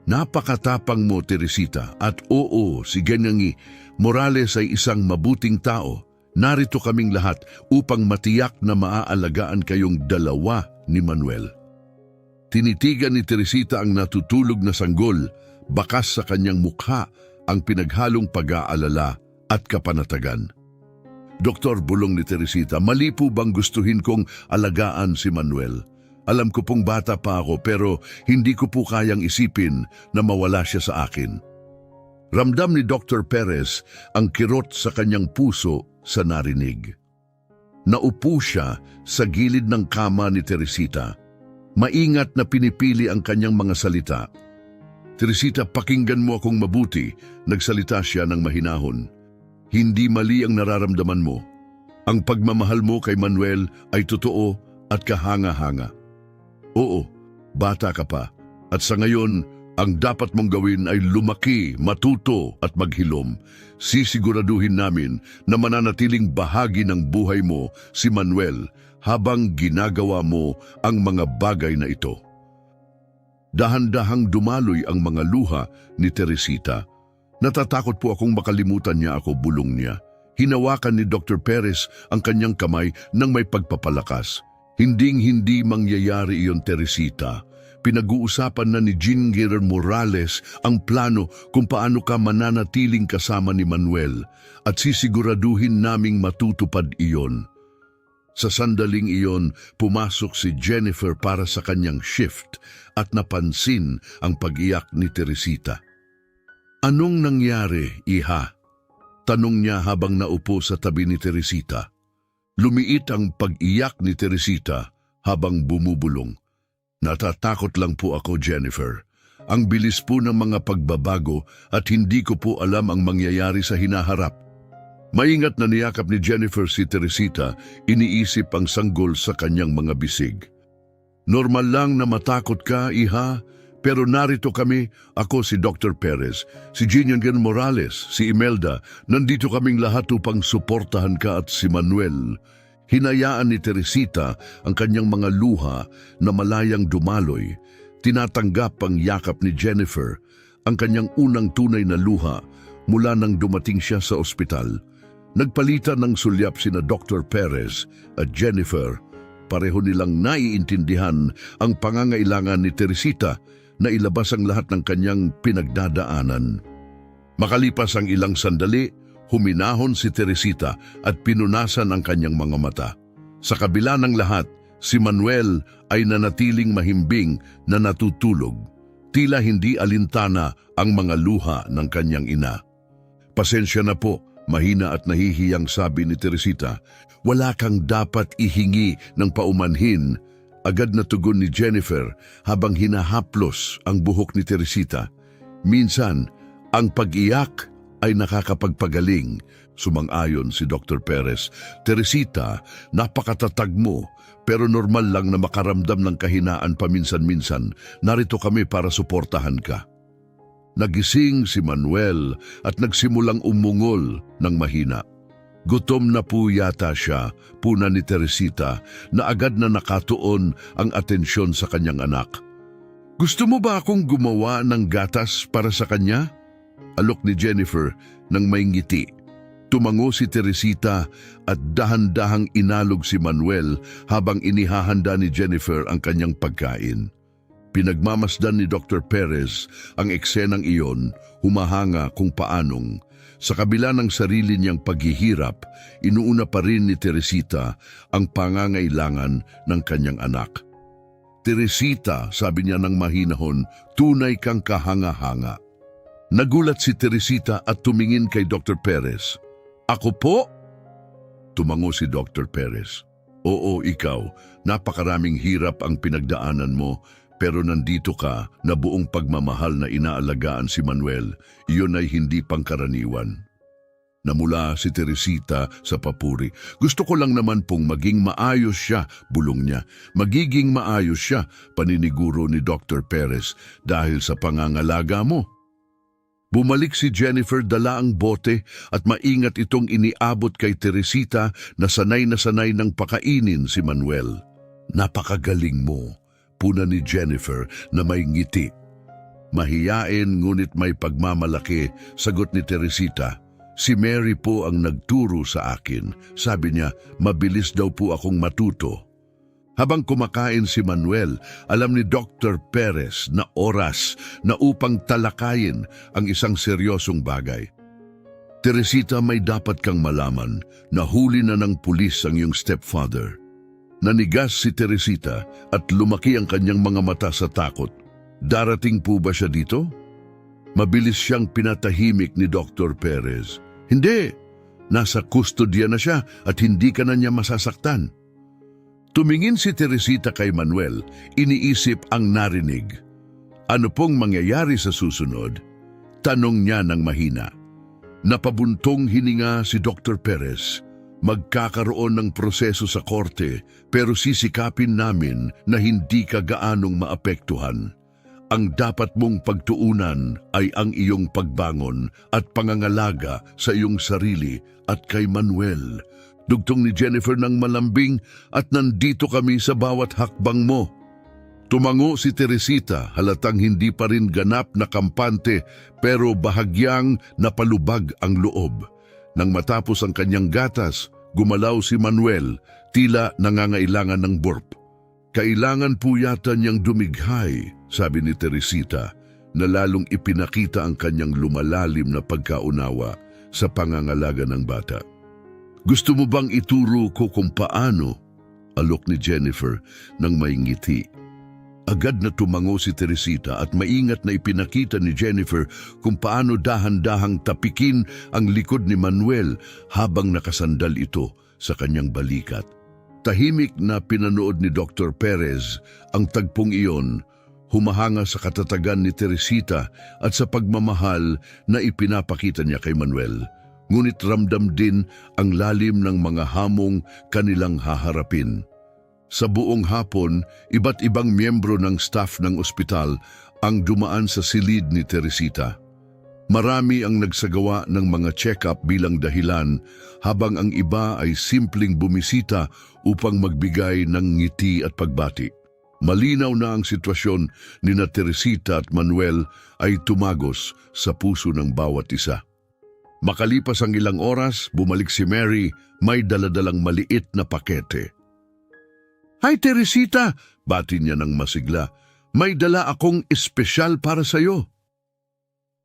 Napakatapang mo, Teresita, at oo, si Ginong Morales ay isang mabuting tao. Narito kaming lahat upang matiyak na maaalagaan kayong dalawa ni Manuel. Tinitigan ni Teresita ang natutulog na sanggol, bakas sa kanyang mukha ang pinaghalong pag-aalala at kapanatagan. Doktor, bulong ni Teresita, mali po bang gustuhin kong alagaan si Manuel? Alam ko pong bata pa ako pero hindi ko po kayang isipin na mawala siya sa akin. Ramdam ni Dr. Perez ang kirot sa kanyang puso sa narinig. Naupo siya sa gilid ng kama ni Teresita. Maingat na pinipili ang kanyang mga salita. Teresita, pakinggan mo akong mabuti, nagsalita siya ng mahinahon. Hindi mali ang nararamdaman mo. Ang pagmamahal mo kay Manuel ay totoo at kahanga-hanga. Oo, bata ka pa. At sa ngayon, ang dapat mong gawin ay lumaki, matuto at maghilom. Sisiguraduhin namin na mananatiling bahagi ng buhay mo si Manuel habang ginagawa mo ang mga bagay na ito. Dahan-dahang dumaloy ang mga luha ni Teresita. Natatakot po akong makalimutan niya ako, bulong niya. Hinawakan ni Dr. Perez ang kanyang kamay nang may pagpapalakas. Hinding-hindi mangyayari iyon, Teresita. Pinag-uusapan na ni Ginger Morales ang plano kung paano ka mananatiling kasama ni Manuel at sisiguraduhin naming matutupad iyon. Sa sandaling iyon, pumasok si Jennifer para sa kanyang shift at napansin ang pag-iyak ni Teresita. "Anong nangyari, iha?" tanong niya habang naupo sa tabi ni Teresita. Lumiit ang pag-iyak ni Teresita habang bumubulong. "Natatakot lang po ako, Jennifer. Ang bilis po ng mga pagbabago at hindi ko po alam ang mangyayari sa hinaharap." Maingat na niyakap ni Jennifer si Teresita, iniisip ang sanggol sa kanyang mga bisig. "Normal lang na matakot ka, iha, pero narito kami, ako si Dr. Perez, si Ginger Morales, si Imelda, nandito kaming lahat upang suportahan ka at si Manuel." Hinayaan ni Teresita ang kanyang mga luha na malayang dumaloy. Tinatanggap ang yakap ni Jennifer, ang kanyang unang tunay na luha mula nang dumating siya sa ospital. Nagpalitan ng sulyap sina Dr. Perez at Jennifer. Pareho nilang naiintindihan ang pangangailangan ni Teresita na ilabas ang lahat ng kanyang pinagdadaanan. Makalipas ang ilang sandali, huminahon si Teresita at pinunasan ang kanyang mga mata. Sa kabila ng lahat, si Manuel ay nanatiling mahimbing na natutulog. Tila hindi alintana ang mga luha ng kanyang ina. "Pasensya na po," mahina at nahihiyang sabi ni Teresita. "Wala kang dapat ihingi ng paumanhin." Agad na tugon ni Jennifer habang hinahaplos ang buhok ni Teresita. "Minsan, ang pag-iyak ay nakakapagpagaling," sumang-ayon si Dr. Perez. "Teresita, napakatatag mo, pero normal lang na makaramdam ng kahinaan paminsan-minsan. Narito kami para suportahan ka." Nagising si Manuel at nagsimulang umungol ng mahina. Gutom na po yata siya, puna ni Teresita, na agad na nakatuon ang atensyon sa kanyang anak. "Gusto mo ba akong gumawa ng gatas para sa kanya?" alok ni Jennifer nang may ngiti. Tumango si Teresita at dahan-dahang inalog si Manuel habang inihahanda ni Jennifer ang kanyang pagkain. Pinagmamasdan ni Dr. Perez ang eksenang iyon, humahanga kung paanong, sa kabila ng sarili niyang paghihirap, inuuna pa rin ni Teresita ang pangangailangan ng kanyang anak. "Teresita," sabi niya ng mahinahon, "tunay kang kahanga-hanga." Nagulat si Teresita at tumingin kay Dr. Perez. "Ako po?" Tumango si Dr. Perez. "Oo, ikaw. Napakaraming hirap ang pinagdaanan mo, pero nandito ka na buong pagmamahal na inaalagaan si Manuel. Iyon ay hindi pangkaraniwan." Namula si Teresita sa papuri. "Gusto ko lang naman pong maging maayos siya," bulong niya. "Magiging maayos siya," paniniguro ni Dr. Perez, "dahil sa pangangalaga mo." Bumalik si Jennifer, dala ang bote at maingat itong iniabot kay Teresita na sanay ng pakainin si Manuel. "Napakagaling mo," puna ni Jennifer na may ngiti. "Mahiyain ngunit may pagmamalaki," sagot ni Teresita. "Si Mary po ang nagturo sa akin. Sabi niya, mabilis daw po akong matuto." Habang kumakain si Manuel, alam ni Dr. Perez na oras na upang talakayin ang isang seryosong bagay. "Teresita, may dapat kang malaman. Nahuli na ng pulis ang iyong stepfather." Nanigas si Teresita at lumaki ang kanyang mga mata sa takot. "Darating po ba siya dito?" Mabilis siyang pinatahimik ni Dr. Perez. "Hindi, nasa kustodya na siya at hindi ka na niya masasaktan." Tumingin si Teresita kay Manuel, iniisip ang narinig. Ano pong mangyayari sa susunod? Tanong niya ng mahina. Napabuntong hininga si Dr. Perez. Magkakaroon ng proseso sa korte, pero sisikapin namin na hindi ka gaanong maapektuhan. Ang dapat mong pagtuunan ay ang iyong pagbangon at pangangalaga sa iyong sarili at kay Manuel. Dugtong ni Jennifer ng malambing, "At nandito kami sa bawat hakbang mo." Tumango si Teresita, halatang hindi pa rin ganap na kampante, pero bahagyang napalubag ang loob. Nang matapos ang kanyang gatas, gumalaw si Manuel, tila nangangailangan ng burp. Kailangan po yata niyang dumighay, sabi ni Teresita, na lalong ipinakita ang kanyang lumalalim na pagkaunawa sa pangangalaga ng bata. Gusto mo bang ituro ko kung paano? Alok ni Jennifer nang may ngiti. Agad na tumango si Teresita at maingat na ipinakita ni Jennifer kung paano dahan-dahang tapikin ang likod ni Manuel habang nakasandal ito sa kanyang balikat. Tahimik na pinanood ni Dr. Perez ang tagpong iyon, humahanga sa katatagan ni Teresita at sa pagmamahal na ipinapakita niya kay Manuel. Ngunit ramdam din ang lalim ng mga hamong kanilang haharapin. Sa buong hapon, iba't ibang miyembro ng staff ng ospital ang dumaan sa silid ni Teresita. Marami ang nagsagawa ng mga check-up bilang dahilan, habang ang iba ay simpleng bumisita upang magbigay ng ngiti at pagbati. Malinaw na ang sitwasyon ni na Teresita at Manuel ay tumagos sa puso ng bawat isa. Makalipas ang ilang oras, bumalik si Mary, may daladalang maliit na pakete. "Hi Teresita," bati niya ng masigla, "may dala akong espesyal para sa iyo."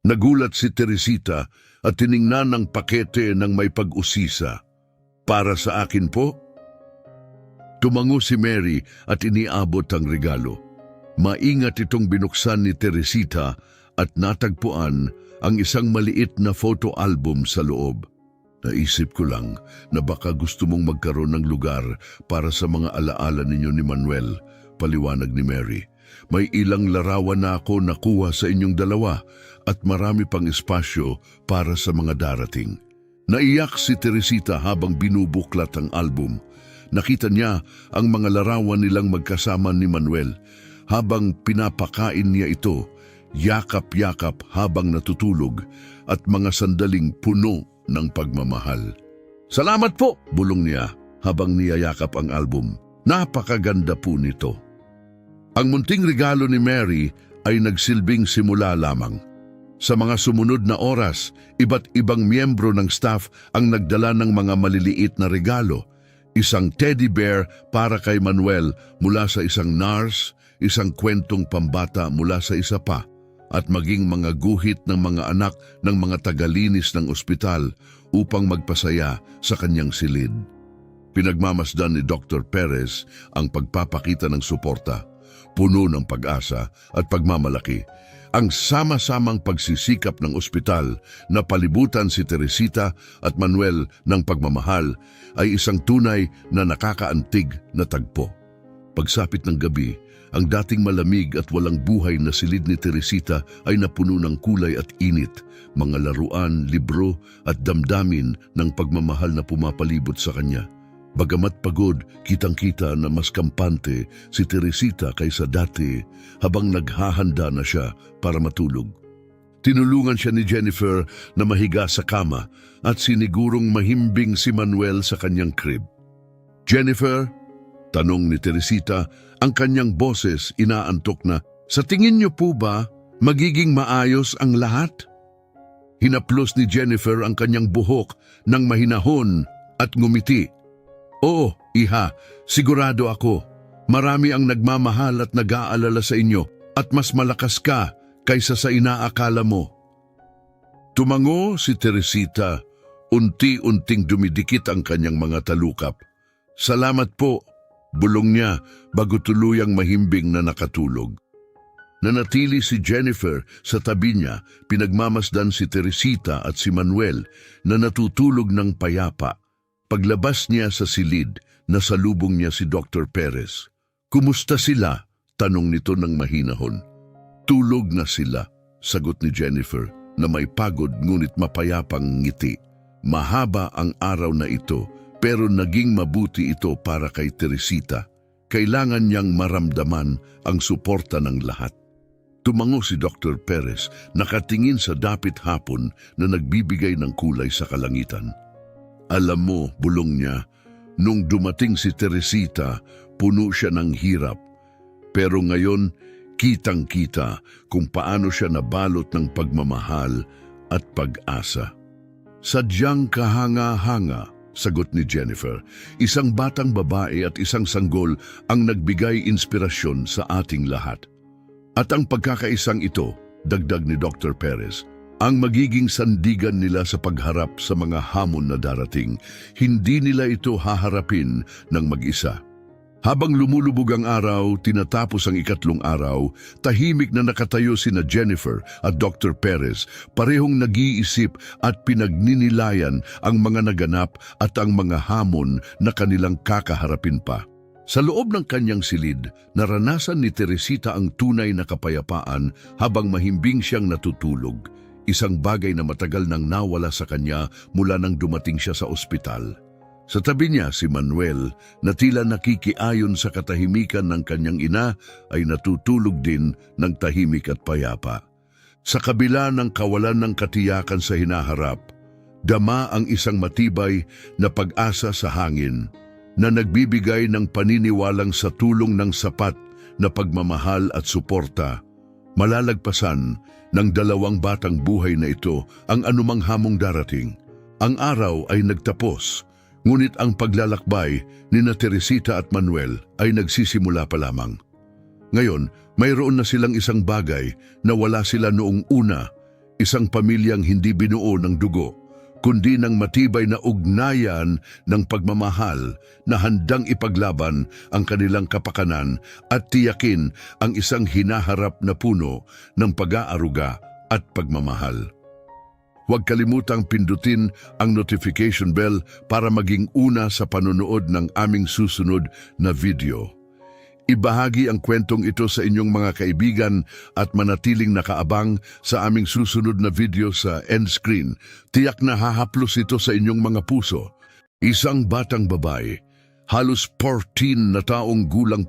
Nagulat si Teresita at tiningnan ang pakete ng may pag-usisa. "Para sa akin po?" Tumango si Mary at iniabot ang regalo. Maingat itong binuksan ni Teresita at natagpuan ang isang maliit na photo album sa loob. "Naisip ko lang na baka gusto mong magkaroon ng lugar para sa mga alaala ninyo ni Manuel," paliwanag ni Mary. "May ilang larawan na ako nakuha sa inyong dalawa at marami pang espasyo para sa mga darating." Naiyak si Teresita habang binubuklat ang album. Nakita niya ang mga larawan nilang magkasama ni Manuel. Habang pinapakain niya ito, yakap-yakap habang natutulog at mga sandaling puno ng pagmamahal. "Salamat po," bulong niya habang niyayakap ang album. Napakaganda po nito. Ang munting regalo ni Mary ay nagsilbing simula lamang. Sa mga sumunod na oras, iba't ibang miyembro ng staff ang nagdala ng mga maliliit na regalo. Isang teddy bear para kay Manuel mula sa isang nurse, isang kwentong pambata mula sa isa pa, at maging mga guhit ng mga anak ng mga tagalinis ng ospital upang magpasaya sa kanyang silid. Pinagmamasdan ni Dr. Perez ang pagpapakita ng suporta, puno ng pag-asa at pagmamalaki. Ang sama-samang pagsisikap ng ospital na palibutan si Teresita at Manuel ng pagmamahal ay isang tunay na nakakaantig na tagpo. Pagsapit ng gabi, ang dating malamig at walang buhay na silid ni Teresita ay napuno ng kulay at init, mga laruan, libro at damdamin ng pagmamahal na pumapalibot sa kanya. Bagamat pagod, kitang-kita na mas kampante si Teresita kaysa dati habang naghahanda na siya para matulog. Tinulungan siya ni Jennifer na mahiga sa kama at sinigurong mahimbing si Manuel sa kanyang crib. "Jennifer?" tanong ni Teresita, ang kanyang boses inaantok na, "Sa tingin niyo po ba magiging maayos ang lahat?" Hinaplos ni Jennifer ang kanyang buhok ng mahinahon at ngumiti. "Oo, iha, sigurado ako. Marami ang nagmamahal at nag-aalala sa inyo at mas malakas ka kaysa sa inaakala mo." Tumango si Teresita, unti-unting dumidikit ang kanyang mga talukap. "Salamat po," bulong niya bago tuluyang mahimbing na nakatulog. Nanatili si Jennifer sa tabi niya, pinagmamasdan si Teresita at si Manuel na natutulog ng payapa. Paglabas niya sa silid, nasalubong niya si Dr. Perez. "Kumusta sila?" tanong nito ng mahinahon. "Tulog na sila," sagot ni Jennifer na may pagod ngunit mapayapang ngiti. Mahaba ang araw na ito pero naging mabuti ito para kay Teresita. Kailangan niyang maramdaman ang suporta ng lahat. Tumango si Dr. Perez, nakatingin sa dapit hapon na nagbibigay ng kulay sa kalangitan. "Alam mo," bulong niya, "nung dumating si Teresita, puno siya ng hirap. Pero ngayon, kitang-kita kung paano siya nabalot ng pagmamahal at pag-asa. Sadyang kahanga-hanga," Sagot ni Jennifer. Isang batang babae at isang sanggol ang nagbigay inspirasyon sa ating lahat. At ang pagkakaisang ito, dagdag ni Dr. Perez, ang magiging sandigan nila sa pagharap sa mga hamon na darating. Hindi nila ito haharapin ng mag-isa. Habang lumulubog ang araw, tinatapos ang ikatlong araw, tahimik na nakatayo sina Jennifer at Dr. Perez, parehong nag-iisip at pinagninilayan ang mga naganap at ang mga hamon na kanilang kakaharapin pa. Sa loob ng kanyang silid, naranasan ni Teresita ang tunay na kapayapaan habang mahimbing siyang natutulog, isang bagay na matagal nang nawala sa kanya mula nang dumating siya sa ospital. Sa tabi niya si Manuel na tila nakikiayon sa katahimikan ng kanyang ina ay natutulog din ng tahimik at payapa. Sa kabila ng kawalan ng katiyakan sa hinaharap, dama ang isang matibay na pag-asa sa hangin na nagbibigay ng paniniwalang sa tulong ng sapat na pagmamahal at suporta. Malalagpasan ng dalawang batang buhay na ito ang anumang hamong darating. Ang araw ay nagtapos. Ngunit ang paglalakbay ni Teresita at Manuel ay nagsisimula pa lamang. Ngayon, mayroon na silang isang bagay na wala sila noong una, isang pamilyang hindi binuo ng dugo, kundi ng matibay na ugnayan ng pagmamahal na handang ipaglaban ang kanilang kapakanan at tiyakin ang isang hinaharap na puno ng pag-aaruga at pagmamahal. Huwag kalimutang pindutin ang notification bell para maging una sa panonood ng aming susunod na video. Ibahagi ang kwentong ito sa inyong mga kaibigan at manatiling nakaabang sa aming susunod na video sa end screen. Tiyak na hahaplos ito sa inyong mga puso. Isang batang babae, halos 14 na taong gulang